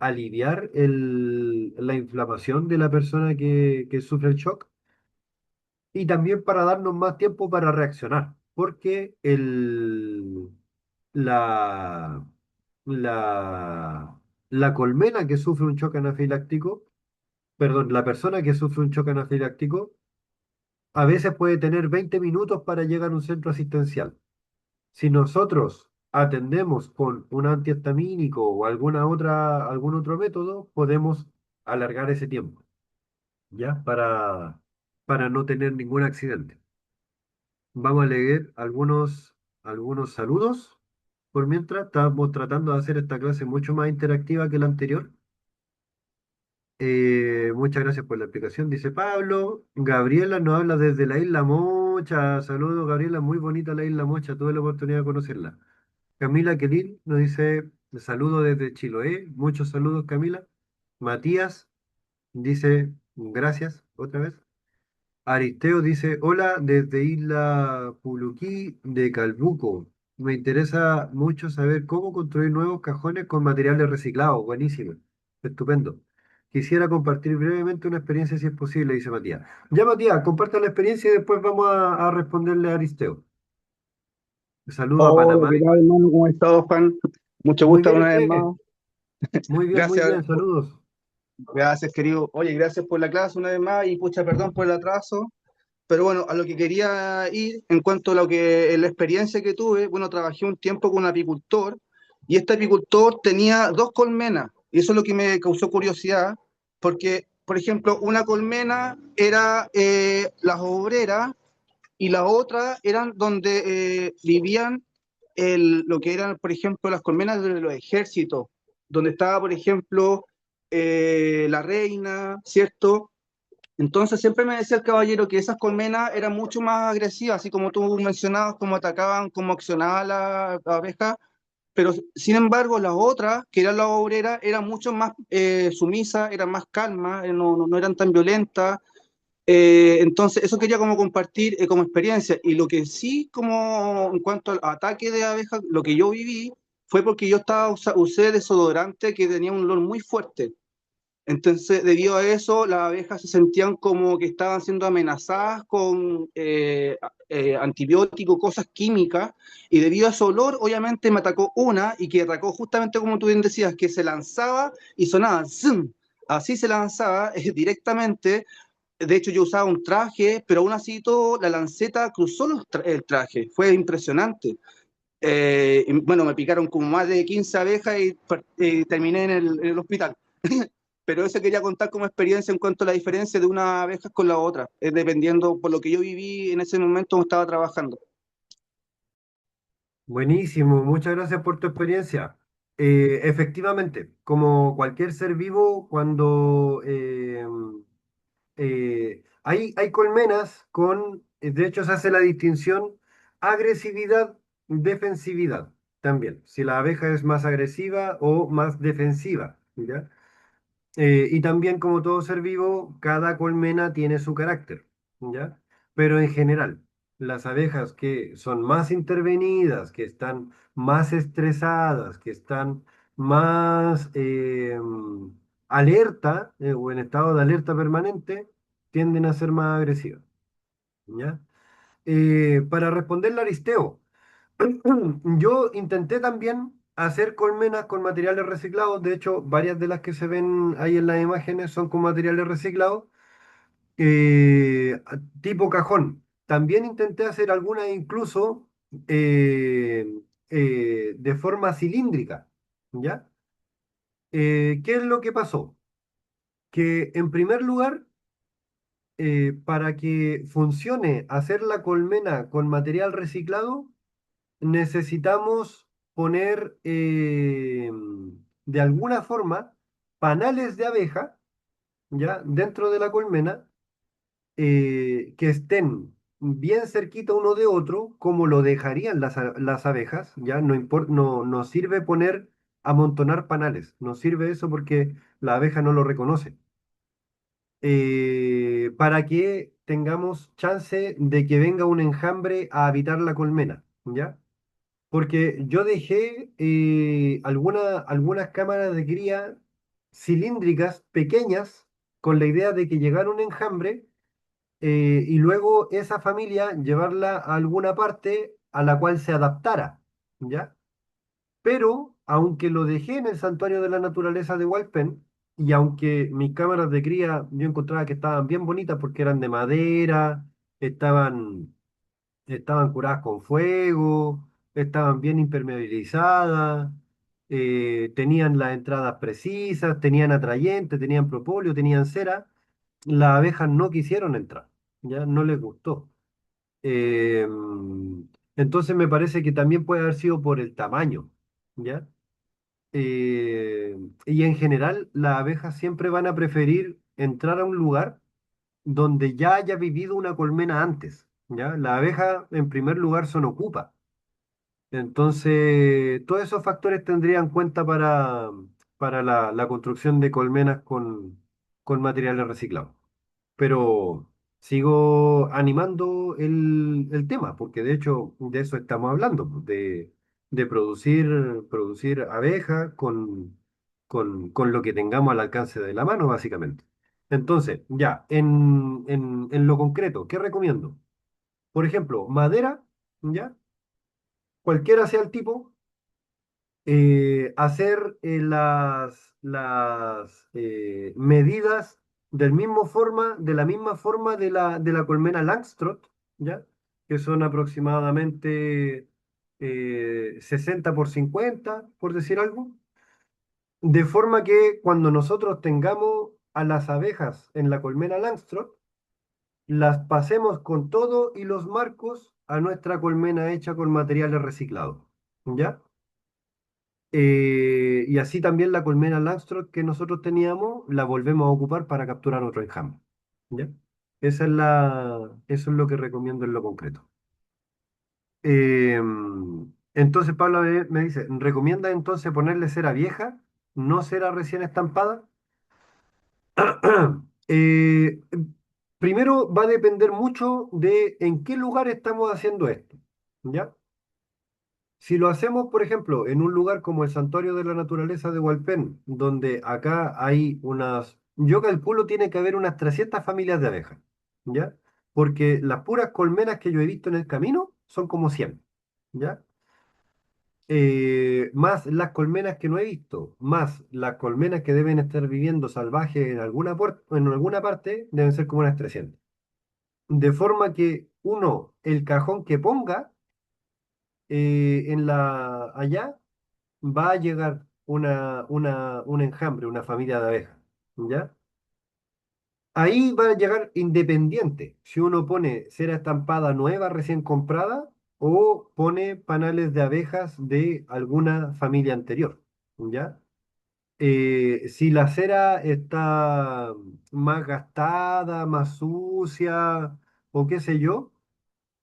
aliviar la inflamación de la persona que sufre el shock y también para darnos más tiempo para reaccionar, porque la, la colmena que sufre un shock anafiláctico, perdón, la persona que sufre un shock anafiláctico a veces puede tener 20 minutos para llegar a un centro asistencial. Si nosotros atendemos con un antihistamínico o algún otro método, podemos alargar ese tiempo, ¿ya? Para no tener ningún accidente. Vamos a leer algunos saludos. Por mientras, estamos tratando de hacer esta clase mucho más interactiva que la anterior. Muchas gracias por la explicación, dice Pablo. Gabriela nos habla desde la Isla Mocha. Saludos, Gabriela, muy bonita la Isla Mocha, tuve la oportunidad de conocerla. Camila Quelín nos dice saludos desde Chiloé. Muchos saludos, Camila. Matías dice gracias otra vez. Aristeo dice hola desde Isla Puluquí de Calbuco. Me interesa mucho saber cómo construir nuevos cajones con materiales reciclados. Buenísimo. Estupendo. Quisiera compartir brevemente una experiencia si es posible, dice Matías. Ya, Matías, comparta la experiencia y después vamos a responderle a Aristeo. Saludo a Hola, Panamá. ¿qué tal, hermano? ¿Cómo has estado, Juan? Mucho Muy gusto bien, ¿y una vez usted? más. Muy Gracias, bien, saludos. gracias, querido. Oye, gracias por la clase una vez más y pucha, perdón por el atraso. Pero bueno, a lo que quería ir, en cuanto a la experiencia que tuve, bueno, trabajé un tiempo con un apicultor y este apicultor tenía dos colmenas y eso es lo que me causó curiosidad, porque, por ejemplo, una colmena era las obreras y la otra eran donde vivían lo que eran, por ejemplo, las colmenas de los ejércitos, donde estaba, por ejemplo, la reina, ¿cierto? Entonces siempre me decía el caballero que esas colmenas eran mucho más agresivas, así como tú mencionabas, cómo atacaban, cómo accionaba la abeja, pero sin embargo las otras, que eran las obreras, eran mucho más sumisas, eran más calmas, no eran tan violentas. Entonces, eso quería como compartir como experiencia. Y lo que sí, como en cuanto al ataque de abejas, lo que yo viví fue porque yo usé desodorante que tenía un olor muy fuerte. Entonces, debido a eso, las abejas se sentían como que estaban siendo amenazadas con antibióticos, cosas químicas, y debido a ese olor, obviamente me atacó una, y que atacó justamente como tú bien decías, que se lanzaba y sonaba ¡zum! así se lanzaba directamente. De hecho, yo usaba un traje, pero aún así todo, la lanceta cruzó el traje. Fue impresionante. Y bueno, me picaron como más de 15 abejas y terminé en el hospital. Pero eso quería contar como experiencia en cuanto a la diferencia de una abeja con la otra, dependiendo por lo que yo viví en ese momento donde estaba trabajando. Buenísimo, muchas gracias por tu experiencia. Efectivamente, como cualquier ser vivo, cuando hay colmenas de hecho se hace la distinción agresividad, defensividad también, si la abeja es más agresiva o más defensiva, ¿ya? Y también, como todo ser vivo, cada colmena tiene su carácter, ¿ya? Pero en general, las abejas que son más intervenidas, que están más estresadas, que están más alerta o en estado de alerta permanente, tienden a ser más agresivas, ¿ya? Para responderle a Aristeo, yo intenté también hacer colmenas con materiales reciclados. De hecho, varias de las que se ven ahí en las imágenes son con materiales reciclados, tipo cajón. También intenté hacer algunas incluso eh, de forma cilíndrica, ¿ya? ¿Qué es lo que pasó? Que en primer lugar, para que funcione hacer la colmena con material reciclado, necesitamos poner de alguna forma panales de abeja, ¿ya? Dentro de la colmena, que estén bien cerquita uno de otro, como lo dejarían las abejas, ¿ya? No sirve poner, amontonar panales, no sirve eso porque la abeja no lo reconoce. Para que tengamos chance de que venga un enjambre a habitar la colmena, ¿ya? Porque yo dejé algunas cámaras de cría cilíndricas pequeñas con la idea de que llegara un enjambre y luego esa familia llevarla a alguna parte a la cual se adaptara, ¿ya? Pero aunque lo dejé en el Santuario de la Naturaleza de Hualpén, y aunque mis cámaras de cría yo encontraba que estaban bien bonitas porque eran de madera, estaban curadas con fuego, estaban bien impermeabilizadas, tenían las entradas precisas, tenían atrayente, tenían propóleo, tenían cera. Las abejas no quisieron entrar, ya no les gustó. Eh, entonces me parece que también puede haber sido por el tamaño, ¿ya? Eh, y en general las abejas siempre van a preferir entrar a un lugar donde ya haya vivido una colmena antes, ¿ya? La abeja, en primer lugar, son ocupa. Entonces, todos esos factores tendrían en cuenta para la construcción de colmenas con materiales reciclados. Pero sigo animando el tema, porque de hecho de eso estamos hablando, pues, de producir abejas con lo que tengamos al alcance de la mano, básicamente. Entonces, ya, en lo concreto, ¿qué recomiendo? Por ejemplo, madera, ¿ya? Cualquiera sea el tipo, hacer las medidas de la misma forma de la colmena Langstroth, ¿ya? Que son aproximadamente 60 por 50, por decir algo, de forma que cuando nosotros tengamos a las abejas en la colmena Langstroth, las pasemos con todo y los marcos a nuestra colmena hecha con materiales reciclados, ¿ya? Y así también la colmena Langstroth que nosotros teníamos, la volvemos a ocupar para capturar otro enjambre, ¿ya? Eso es lo que recomiendo en lo concreto. Entonces Pablo me dice, ¿recomienda entonces ponerle cera vieja, no cera recién estampada? Eh, Primero va a depender mucho de en qué lugar estamos haciendo esto, ¿ya? Si lo hacemos, por ejemplo, en un lugar como el Santuario de la Naturaleza de Hualpén, donde acá hay yo calculo tiene que haber unas 300 familias de abejas, ¿ya? Porque las puras colmenas que yo he visto en el camino son como 100, ¿ya? más las colmenas que no he visto, más las colmenas que deben estar viviendo salvajes en alguna parte, deben ser como unas 300. De forma que uno, el cajón que ponga allá, va a llegar un enjambre, una familia de abejas, ¿ya? Ahí va a llegar independiente. Si uno pone cera estampada nueva, recién comprada, o pone panales de abejas de alguna familia anterior, ¿ya? Si la cera está más gastada, más sucia, o qué sé yo,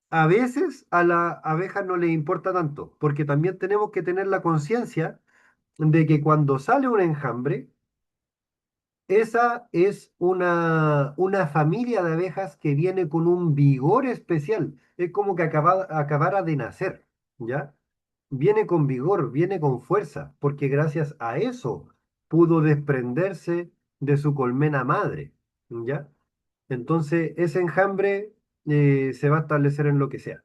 a veces a la abeja no le importa tanto, porque también tenemos que tener la conciencia de que cuando sale un enjambre, esa es una familia de abejas que viene con un vigor especial. Es como que acabara de nacer, ¿ya? Viene con vigor, viene con fuerza, porque gracias a eso pudo desprenderse de su colmena madre, ¿ya? Entonces, ese enjambre se va a establecer en lo que sea.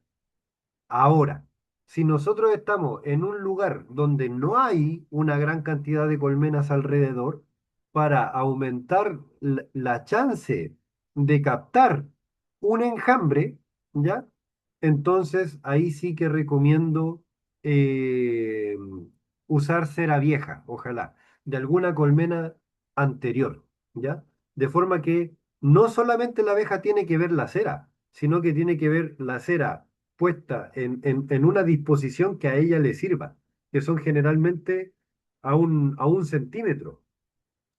Ahora, si nosotros estamos en un lugar donde no hay una gran cantidad de colmenas alrededor, para aumentar la chance de captar un enjambre, ¿ya? Entonces ahí sí que recomiendo eh, usar cera vieja, ojalá, de alguna colmena anterior, ¿ya? De forma que no solamente la abeja tiene que ver la cera, sino que tiene que ver la cera puesta en una disposición que a ella le sirva, que son generalmente a un centímetro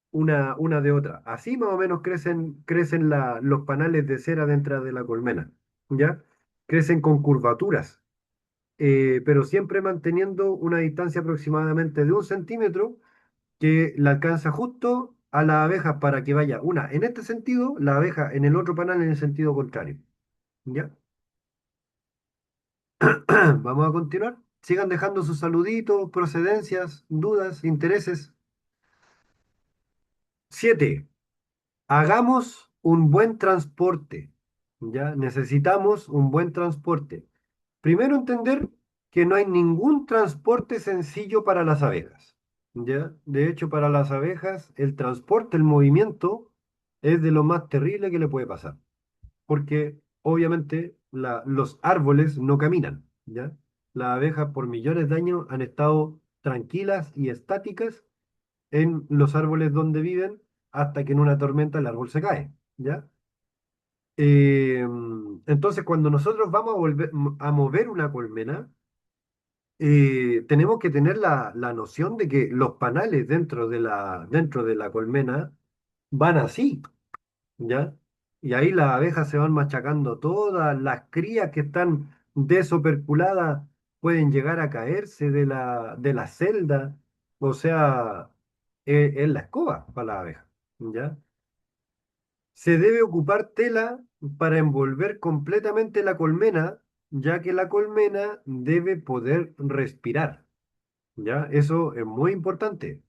una de otra. Así más o menos crecen los panales de cera dentro de la colmena, ¿ya? Crecen con curvaturas, pero siempre manteniendo una distancia aproximadamente de 1 centímetro que la alcanza justo a la abeja para que vaya una en este sentido, la abeja en el otro panal en el sentido contrario, ¿ya? Vamos a continuar. Sigan dejando sus saluditos, procedencias, dudas, intereses. 7. Hagamos un buen transporte. ¿Ya? Necesitamos un buen transporte. Primero entender que no hay ningún transporte sencillo para las abejas. ¿Ya? De hecho, para las abejas, el transporte, el movimiento, es de lo más terrible que le puede pasar. Porque obviamente los árboles no caminan, ¿ya? Las abejas por millones de años han estado tranquilas y estáticas en los árboles donde viven hasta que en una tormenta el árbol se cae, ¿ya? Entonces, cuando nosotros vamos a mover una colmena, tenemos que tener la noción de que los panales dentro de la colmena van así, ¿ya? Y ahí las abejas se van machacando todas, las crías que están desoperculadas pueden llegar a caerse de la celda, o sea, es la escoba para la abeja, ¿ya? Se debe ocupar tela para envolver completamente la colmena, ya que la colmena debe poder respirar, ¿ya? Eso es muy importante.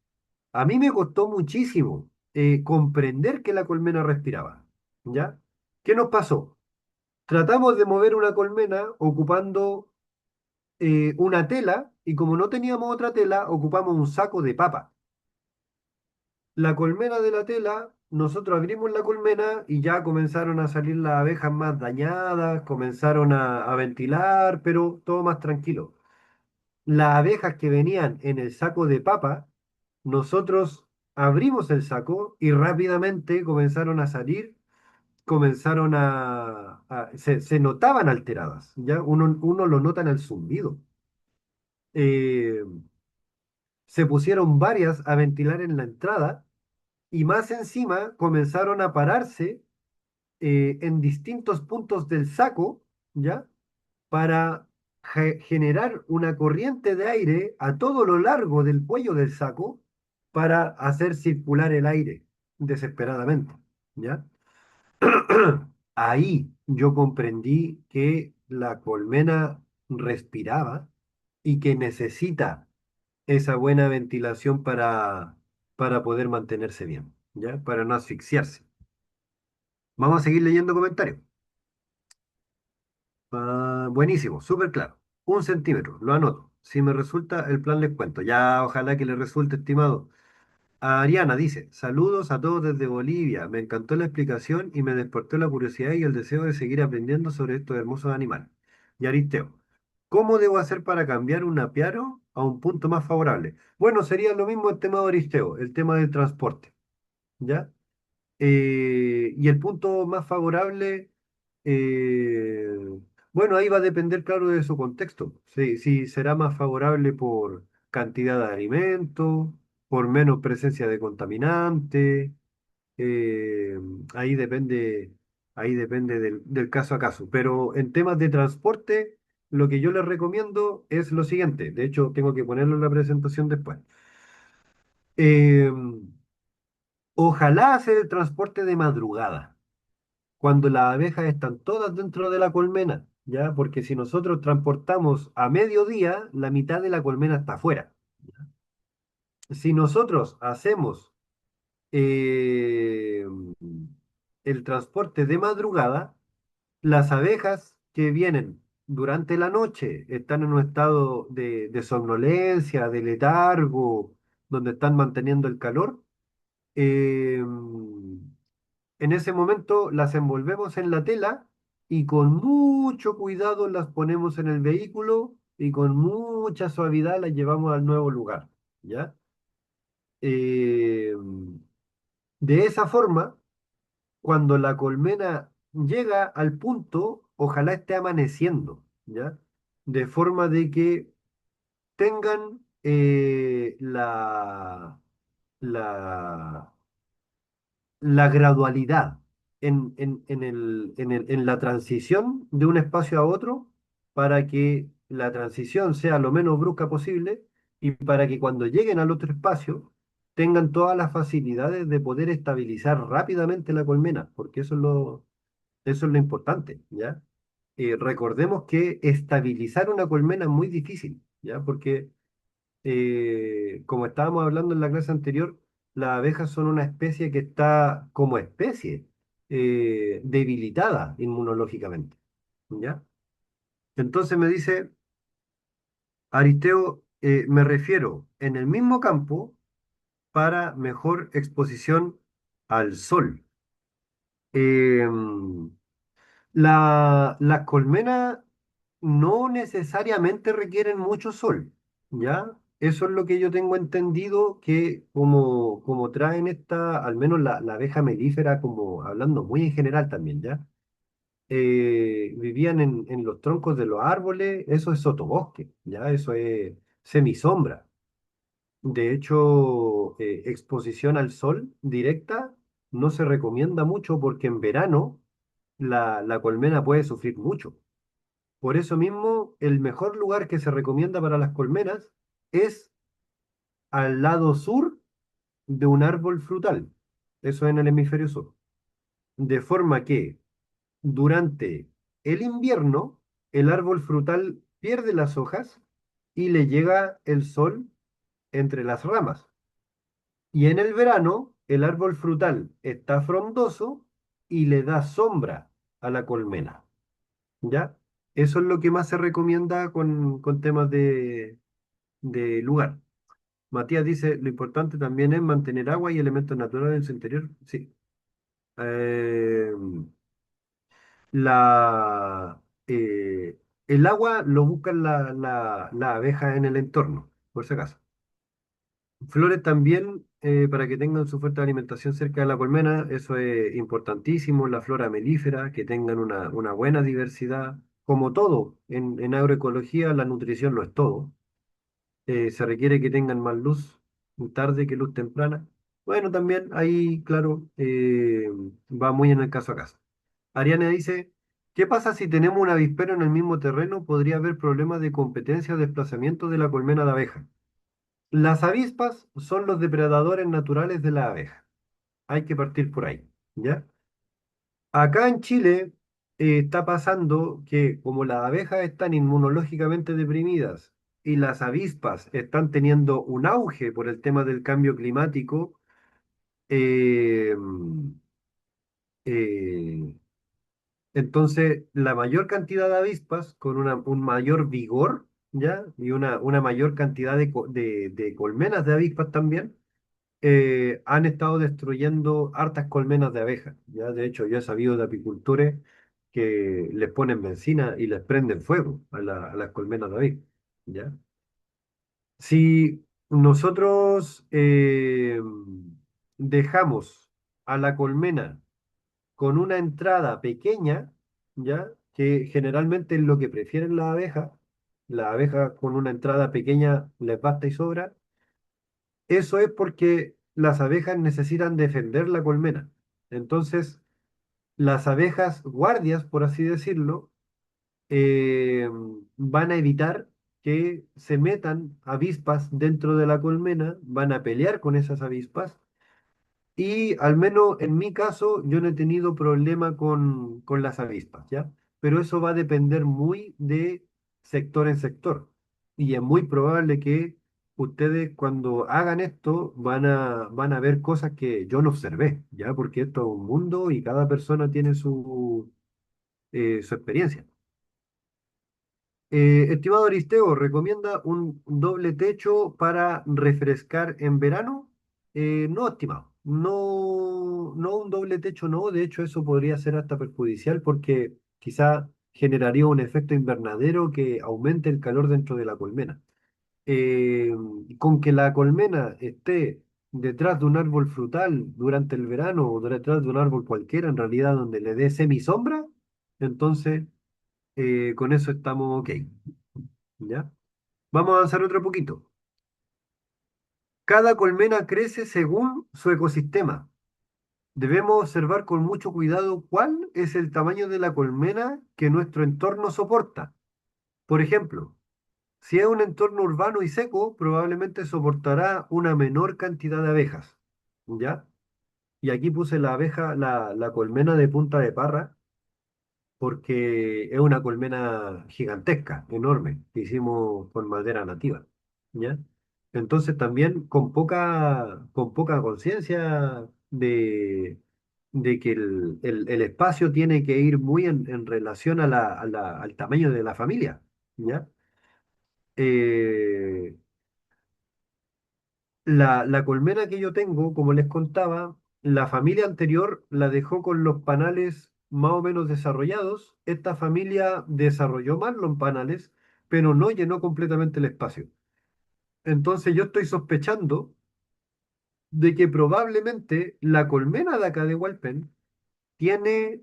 A mí me costó muchísimo comprender que la colmena respiraba, ¿ya? ¿Qué nos pasó? Tratamos de mover una colmena ocupando una tela y como no teníamos otra tela, ocupamos un saco de papa. La colmena de la tela, nosotros abrimos la colmena y ya comenzaron a salir las abejas más dañadas, comenzaron a ventilar, pero todo más tranquilo. Las abejas que venían en el saco de papa, nosotros abrimos el saco y rápidamente comenzaron a salir, comenzaron se notaban alteradas, ¿ya? Uno lo nota en el zumbido. Eh, Se pusieron varias a ventilar en la entrada y más encima comenzaron a pararse en distintos puntos del saco, ¿ya? Para generar una corriente de aire a todo lo largo del cuello del saco para hacer circular el aire desesperadamente, ¿ya? Ahí yo comprendí que la colmena respiraba y que necesita esa buena ventilación para poder mantenerse bien, ¿ya? Para no asfixiarse. Vamos a seguir leyendo comentarios. Buenísimo, súper claro. 1 centímetro, lo anoto. Si me resulta, el plan les cuento. Ya, ojalá que les resulte, estimado. Ariana dice, saludos a todos desde Bolivia. Me encantó la explicación y me despertó la curiosidad y el deseo de seguir aprendiendo sobre estos hermosos animales. Y Aristeo, ¿cómo debo hacer para cambiar un apiaro a un punto más favorable? Bueno, sería lo mismo el tema de Aristeo, el tema del transporte, ¿ya? Y el punto más favorable, eh, bueno, ahí va a depender, claro, de su contexto. Si será más favorable por cantidad de alimento, por menos presencia de contaminante, eh, ahí depende, ahí depende del caso a caso. Pero en temas de transporte, lo que yo les recomiendo es lo siguiente. De hecho, tengo que ponerlo en la presentación después. Eh, Ojalá hacer el transporte de madrugada, cuando las abejas están todas dentro de la colmena, ¿ya? Porque si nosotros transportamos a mediodía, la mitad de la colmena está afuera. Si nosotros hacemos eh, el transporte de madrugada, las abejas que vienen durante la noche están en un estado de somnolencia, de letargo, donde están manteniendo el calor. eh, En ese momento las envolvemos en la tela y con mucho cuidado las ponemos en el vehículo y con mucha suavidad las llevamos al nuevo lugar, ¿ya? Eh, de esa forma, cuando la colmena llega al punto, ojalá esté amaneciendo, ¿ya? De forma de que tengan la, la gradualidad en la transición de un espacio a otro para que la transición sea lo menos brusca posible y para que cuando lleguen al otro espacio tengan todas las facilidades de poder estabilizar rápidamente la colmena, porque eso es lo importante, ¿ya? Recordemos que estabilizar una colmena es muy difícil, ¿ya? Porque como estábamos hablando en la clase anterior, las abejas son una especie que está como especie debilitada inmunológicamente, ¿ya? Entonces me dice Aristeo, me refiero en el mismo campo para mejor exposición al sol. Em, las colmenas no necesariamente requieren mucho sol, ¿ya? Eso es lo que yo tengo entendido que como traen esta, al menos la abeja melífera, como hablando muy en general también, ¿ya? Vivían en los troncos de los árboles, eso es sotobosque, ¿ya? Eso es semisombra. De hecho, exposición al sol directa no se recomienda mucho porque en verano la colmena puede sufrir mucho. Por eso mismo, el mejor lugar que se recomienda para las colmenas es al lado sur de un árbol frutal. Eso en el hemisferio sur. De forma que durante el invierno, el árbol frutal pierde las hojas y le llega el sol entre las ramas. Y en el verano, el árbol frutal está frondoso y le da sombra a la colmena. ¿Ya? Eso es lo que más se recomienda con temas de lugar. Matías dice, lo importante también es mantener agua y elementos naturales en su interior. Sí. Eh, la, el agua lo buscan la abeja en el entorno, por si acaso. Flores también, para que tengan su fuente de alimentación cerca de la colmena, eso es importantísimo. La flora melífera, que tengan una buena diversidad. Como todo, en agroecología la nutrición lo es todo. Se requiere que tengan más luz tarde que luz temprana. Bueno, también ahí, claro, va muy en el caso a caso. Ariana dice, ¿qué pasa si tenemos un avispero en el mismo terreno? Podría haber problemas de competencia o desplazamiento de la colmena de abeja. Las avispas son los depredadores naturales de la abeja. Hay que partir por ahí, ¿ya? Acá en Chile está pasando que como las abejas están inmunológicamente deprimidas y las avispas están teniendo un auge por el tema del cambio climático, eh, eh, Entonces, la mayor cantidad de avispas con un mayor vigor, ¿ya? Y una mayor cantidad de colmenas de avispas también, han estado destruyendo hartas colmenas de abejas, ¿ya? De hecho, yo he sabido de apicultores que les ponen benzina y les prenden fuego a las colmenas de abejas, ¿ya? Si nosotros dejamos a la colmena con una entrada pequeña, ¿ya? Que generalmente es lo que prefieren las abejas con una entrada pequeña les basta y sobra. Eso es porque las abejas necesitan defender la colmena. Entonces, las abejas guardias, por así decirlo, eh, van a evitar que se metan avispas dentro de la colmena, van a pelear con esas avispas y al menos en mi caso yo no he tenido problema con las avispas, ¿ya? Pero eso va a depender muy de sector en sector. Y es muy probable que ustedes cuando hagan esto van a ver cosas que yo no observé, ¿ya? Porque esto es un mundo y cada persona tiene su experiencia. Estimado Aristeo, ¿recomienda un doble techo para refrescar en verano? No, estimado. No, no un doble techo, no. De hecho, eso podría ser hasta perjudicial porque quizá generaría un efecto invernadero que aumente el calor dentro de la colmena. Eh, con que la colmena esté detrás de un árbol frutal durante el verano o detrás de un árbol cualquiera, en realidad donde le dé semisombra, entonces con eso estamos ok. ¿Ya? Vamos a avanzar otro poquito. Cada colmena crece según su ecosistema. Debemos observar con mucho cuidado cuál es el tamaño de la colmena que nuestro entorno soporta. Por ejemplo, si es un entorno urbano y seco, probablemente soportará una menor cantidad de abejas. ¿Ya? Y aquí puse la colmena de punta de parra, porque es una colmena gigantesca, enorme, que hicimos con madera nativa, ¿ya? Entonces también con poca conciencia de que el espacio tiene que ir muy en relación al tamaño de la familia, ¿ya? Eh, la colmena que yo tengo, como les contaba, la familia anterior la dejó con los panales más o menos desarrollados. Esta familia desarrolló más los panales, pero no llenó completamente el espacio. Entonces yo estoy sospechando de que probablemente la colmena de acá de Hualpén tiene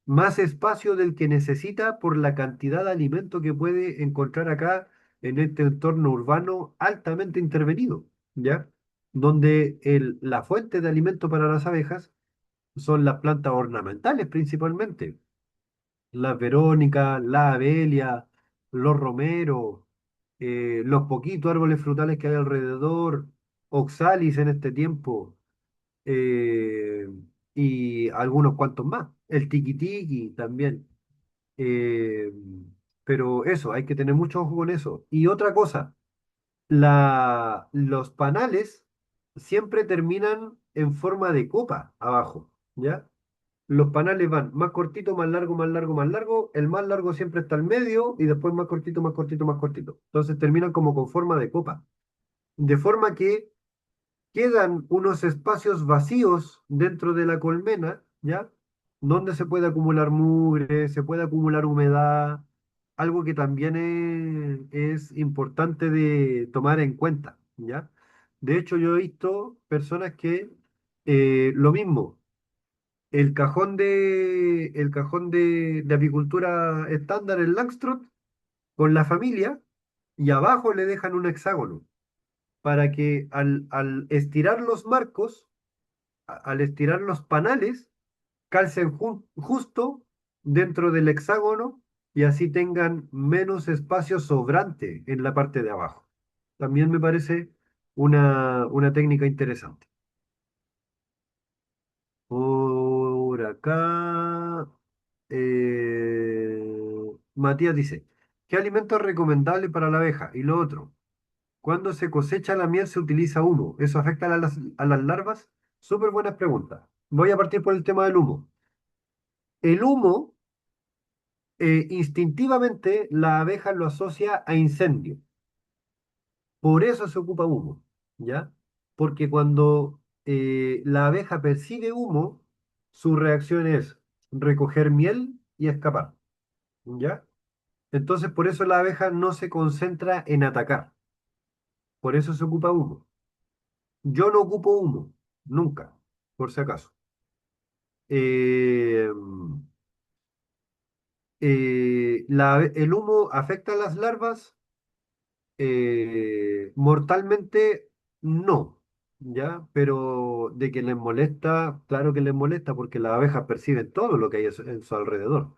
más espacio del que necesita por la cantidad de alimento que puede encontrar acá en este entorno urbano altamente intervenido, ¿ya? Donde la fuente de alimento para las abejas son las plantas ornamentales principalmente, las verónicas, la abelia, los romeros, los poquitos árboles frutales que hay alrededor, oxalis en este tiempo eh, y algunos cuantos más. El tiki-tiki también. eh, pero eso, hay que tener mucho ojo con eso. Y otra cosa, los panales siempre terminan en forma de copa abajo, ¿ya? Los panales van más cortito, más largo, más largo, más largo. El más largo siempre está al medio y después más cortito, más cortito, más cortito. Entonces terminan como con forma de copa. De forma que quedan unos espacios vacíos dentro de la colmena, ¿ya? Donde se puede acumular mugre, se puede acumular humedad, algo que también es importante de tomar en cuenta, ¿ya? De hecho, yo he visto personas que lo mismo, el cajón de apicultura estándar en Langstroth con la familia y abajo le dejan un hexágono para que al estirar los marcos, al estirar los panales, calcen justo dentro del hexágono y así tengan menos espacio sobrante en la parte de abajo. También me parece una técnica interesante. Por acá, Matías dice, ¿qué alimento es recomendable para la abeja? Y lo otro, ¿cuándo se cosecha la miel se utiliza humo? ¿Eso afecta a las larvas? Súper buenas preguntas. Voy a partir por el tema del humo. El humo, instintivamente, la abeja lo asocia a incendio. Por eso se ocupa humo, ¿ya? Porque cuando la abeja percibe humo, su reacción es recoger miel y escapar, ¿ya? Entonces, por eso la abeja no se concentra en atacar. Por eso se ocupa humo. Yo no ocupo humo, nunca, por si acaso. Eh, el humo afecta a las larvas. Mortalmente no, ¿ya? Pero de que les molesta, claro que les molesta porque las abejas perciben todo lo que hay en su alrededor.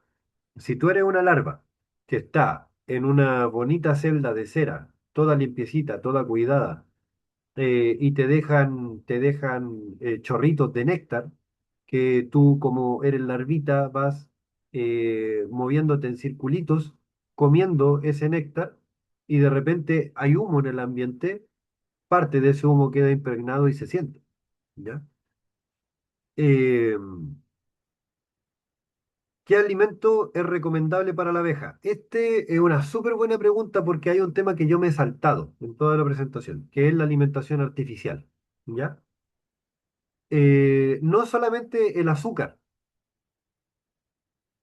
Si tú eres una larva que está en una bonita celda de cera, toda limpiecita, toda cuidada, y te dejan chorritos de néctar, que tú como eres larvita vas moviéndote en circulitos, comiendo ese néctar, y de repente hay humo en el ambiente, parte de ese humo queda impregnado y se siente, ¿ya? Eh, ¿Qué alimento es recomendable para la abeja? Este es una súper buena pregunta porque hay un tema que yo me he saltado en toda la presentación, que es la alimentación artificial, ¿ya? No solamente el azúcar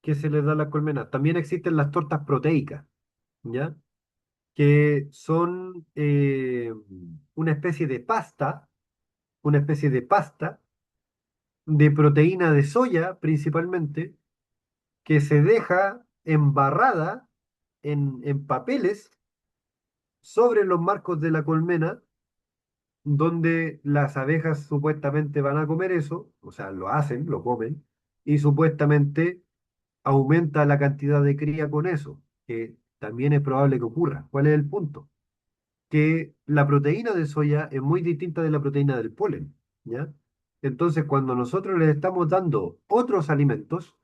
que se les da a las colmenas, también existen las tortas proteicas, ¿ya? Que son una especie de pasta, una especie de pasta de proteína de soya principalmente, que se deja embarrada en papeles sobre los marcos de la colmena, donde las abejas supuestamente van a comer eso, o sea, lo hacen, lo comen, y supuestamente aumenta la cantidad de cría con eso, que también es probable que ocurra. ¿Cuál es el punto? Que la proteína de soya es muy distinta de la proteína del polen, ¿ya? Entonces, cuando nosotros les estamos dando otros alimentos,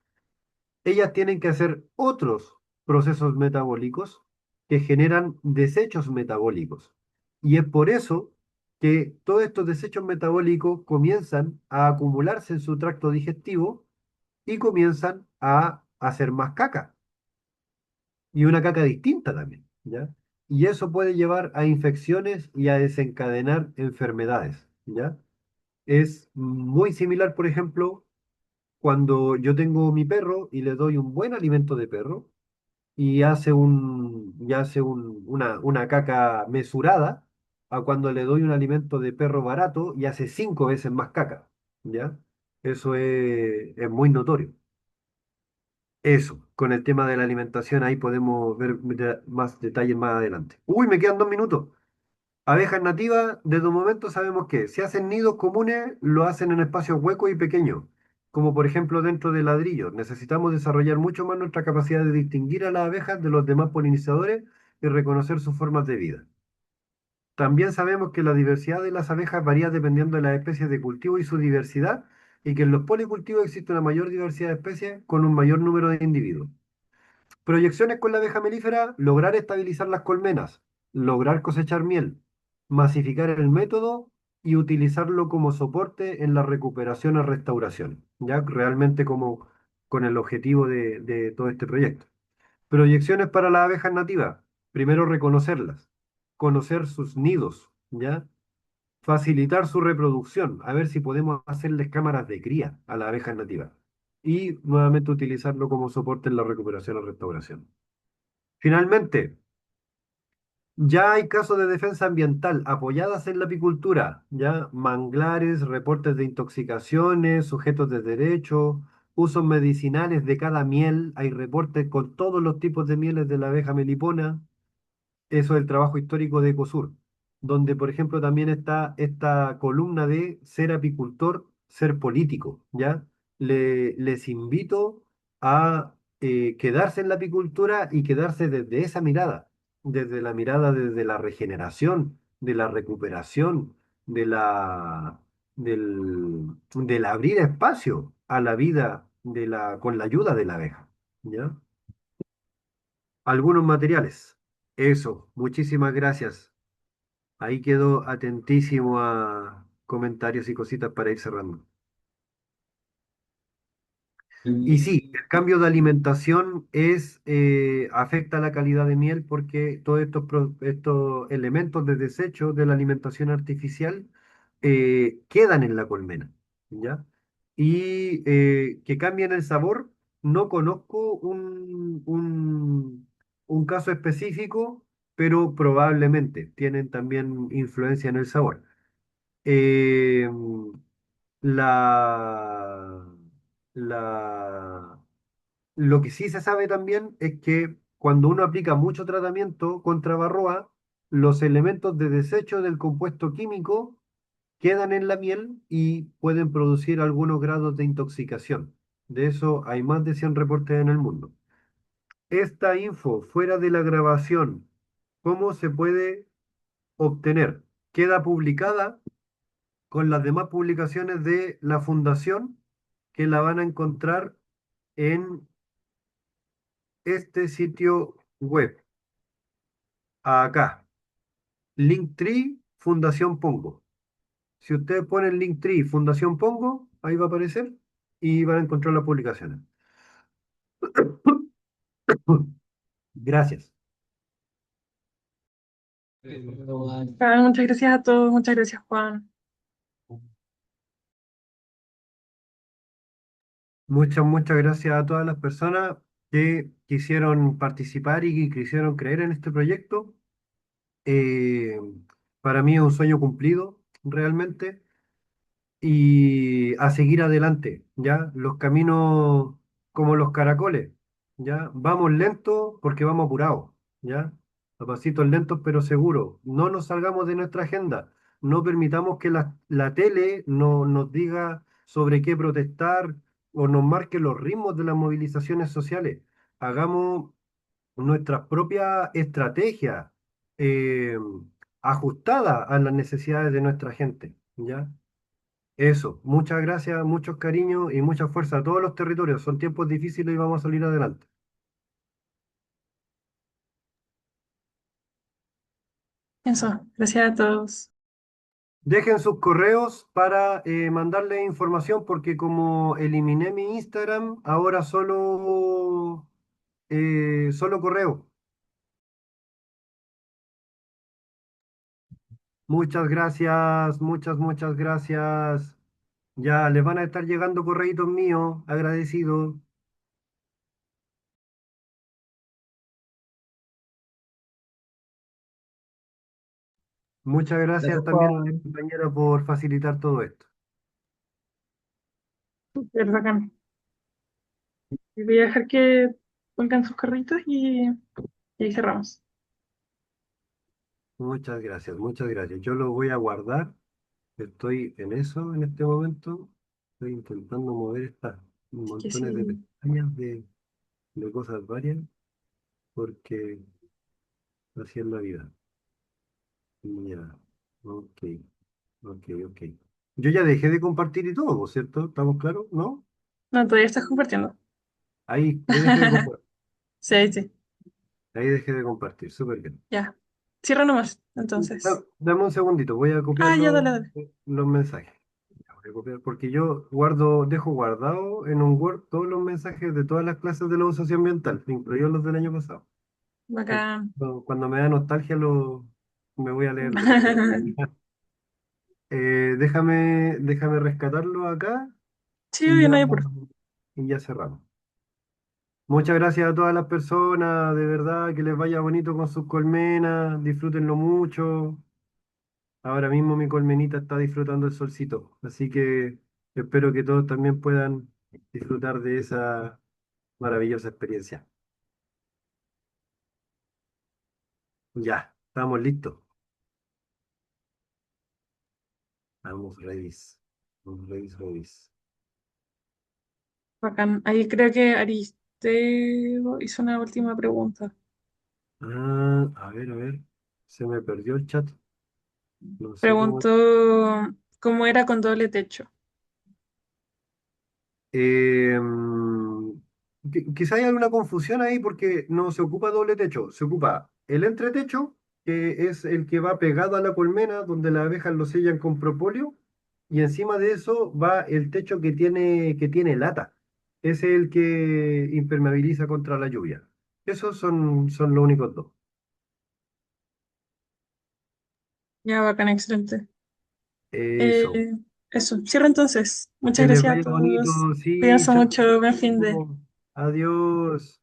ellas tienen que hacer otros procesos metabólicos que generan desechos metabólicos. Y es por eso que todos estos desechos metabólicos comienzan a acumularse en su tracto digestivo y comienzan a hacer más caca. Y una caca distinta también, ¿ya? Y eso puede llevar a infecciones y a desencadenar enfermedades, ¿ya? Es muy similar, por ejemplo, cuando yo tengo mi perro y le doy un buen alimento de perro y hace una caca mesurada, a cuando le doy un alimento de perro barato y hace 5 veces más caca, ¿ya? Eso es muy notorio. Eso, con el tema de la alimentación, ahí podemos ver más detalles más adelante. Uy, me quedan 2 minutos. Abejas nativas, desde un momento sabemos que si hacen nidos comunes, lo hacen en espacios huecos y pequeños, como por ejemplo dentro de ladrillos. Necesitamos desarrollar mucho más nuestra capacidad de distinguir a las abejas de los demás polinizadores y reconocer sus formas de vida. También sabemos que la diversidad de las abejas varía dependiendo de las especies de cultivo y su diversidad, y que en los policultivos existe una mayor diversidad de especies con un mayor número de individuos. Proyecciones con la abeja melífera: lograr estabilizar las colmenas, lograr cosechar miel, masificar el método y utilizarlo como soporte en la recuperación o restauración, ya realmente como con el objetivo de todo este proyecto. Proyecciones para las abejas nativas: primero reconocerlas, conocer sus nidos, ya facilitar su reproducción, a ver si podemos hacerles cámaras de cría a las abejas nativas y nuevamente utilizarlo como soporte en la recuperación o restauración. Finalmente, ya hay casos de defensa ambiental apoyadas en la apicultura, ya manglares, reportes de intoxicaciones, sujetos de derecho, usos medicinales de cada miel, hay reportes con todos los tipos de mieles de la abeja melipona. Eso es el trabajo histórico de Ecosur, donde, por ejemplo, también está esta columna de ser apicultor, ser político, ¿ya? Les invito a quedarse en la apicultura y quedarse desde esa mirada, desde la mirada desde la regeneración, de la recuperación, del abrir espacio a la vida con la ayuda de la abeja, ¿ya? Algunos materiales. Eso, muchísimas gracias. Ahí quedo atentísimo a comentarios y cositas para ir cerrando. Y sí, el cambio de alimentación afecta la calidad de miel porque todos estos elementos de desecho de la alimentación artificial quedan en la colmena, ¿ya? Y que cambien el sabor, no conozco un caso específico, pero probablemente tienen también influencia en el sabor. Eh, la, la, lo que sí se sabe también es que cuando uno aplica mucho tratamiento contra varroa, los elementos de desecho del compuesto químico quedan en la miel y pueden producir algunos grados de intoxicación. De eso hay más de 100 reportes en el mundo. Esta info fuera de la grabación, ¿cómo se puede obtener? Queda publicada con las demás publicaciones de la fundación que la van a encontrar en este sitio web. Acá, Linktree Fundación Pongo. Si ustedes ponen Linktree Fundación Pongo, ahí va a aparecer y van a encontrar las publicaciones. Gracias. Muchas gracias a todos, muchas gracias, Juan. Muchas gracias a todas las personas que quisieron participar y que quisieron creer en este proyecto. Eh, para mí es un sueño cumplido, realmente. Y a seguir adelante, ¿ya? Los caminos como los caracoles, ¿ya? Vamos lentos porque vamos apurados, ¿ya? A pasitos lentos pero seguros. No nos salgamos de nuestra agenda. No permitamos que la tele nos diga sobre qué protestar o nos marque los ritmos de las movilizaciones sociales. Hagamos nuestras propias estrategias eh, ajustadas a las necesidades de nuestra gente, ¿ya? Eso, muchas gracias, muchos cariños y mucha fuerza a todos los territorios. Son tiempos difíciles y vamos a salir adelante. Eso, gracias a todos. Dejen sus correos para mandarle información porque como eliminé mi Instagram, ahora solo correo. Muchas gracias, muchas gracias. Ya les van a estar llegando correitos míos, agradecido. Muchas Gracias, gracias también a la Juan. compañera por facilitar todo esto. Súper bacán. Y voy a dejar que pongan sus carritos y ahí cerramos. Muchas gracias, muchas gracias. Yo lo voy a guardar. Estoy en eso en este momento. Estoy intentando mover estas Así que montones de sí. pestañas de cosas varias porque así es la vida. Ya, ok, ok. Yo ya dejé de compartir y todo, ¿cierto? ¿Estamos claros? ¿No? No, todavía estás compartiendo. Ahí dejé de compartir. Sí, sí. Ahí dejé de compartir, súper bien. Ya. Cierra nomás, entonces. Dame un segundito, voy a copiar Ah, ya, dale, dale. los mensajes. Ya, voy a copiar, porque yo dejo guardado en un Word todos los mensajes de todas las clases de la uso socioambiental, incluidos los del año pasado. Bacán. Cuando me da nostalgia me voy a leerlo. Porque, déjame rescatarlo acá Sí, y bien, ya, no hay apuro. y ya cerramos. Muchas gracias a todas las personas, de verdad, que les vaya bonito con sus colmenas, disfrútenlo mucho. Ahora mismo mi colmenita está disfrutando el solcito, así que espero que todos también puedan disfrutar de esa maravillosa experiencia. Ya, estamos listos. Vamos, Redis. Vamos, Redis. Bacán. Ahí creo que Aristeo hizo una última pregunta. A ver. Se me perdió el chat. No sé cómo. Preguntó cómo era con doble techo. Eh, Quizá hay alguna confusión ahí porque no se ocupa doble techo, se ocupa el entretecho, que es el que va pegado a la colmena, donde las abejas lo sellan con propóleo, y encima de eso va el techo que tiene lata. Ese es el que impermeabiliza contra la lluvia. Esos son los únicos dos. Ya, bacán, excelente. Eso. Eh, Eso, cierro entonces. Muchas Que les gracias a vaya bonito. todos. Sí, Cuídense chao. mucho, buen fin de. Adiós.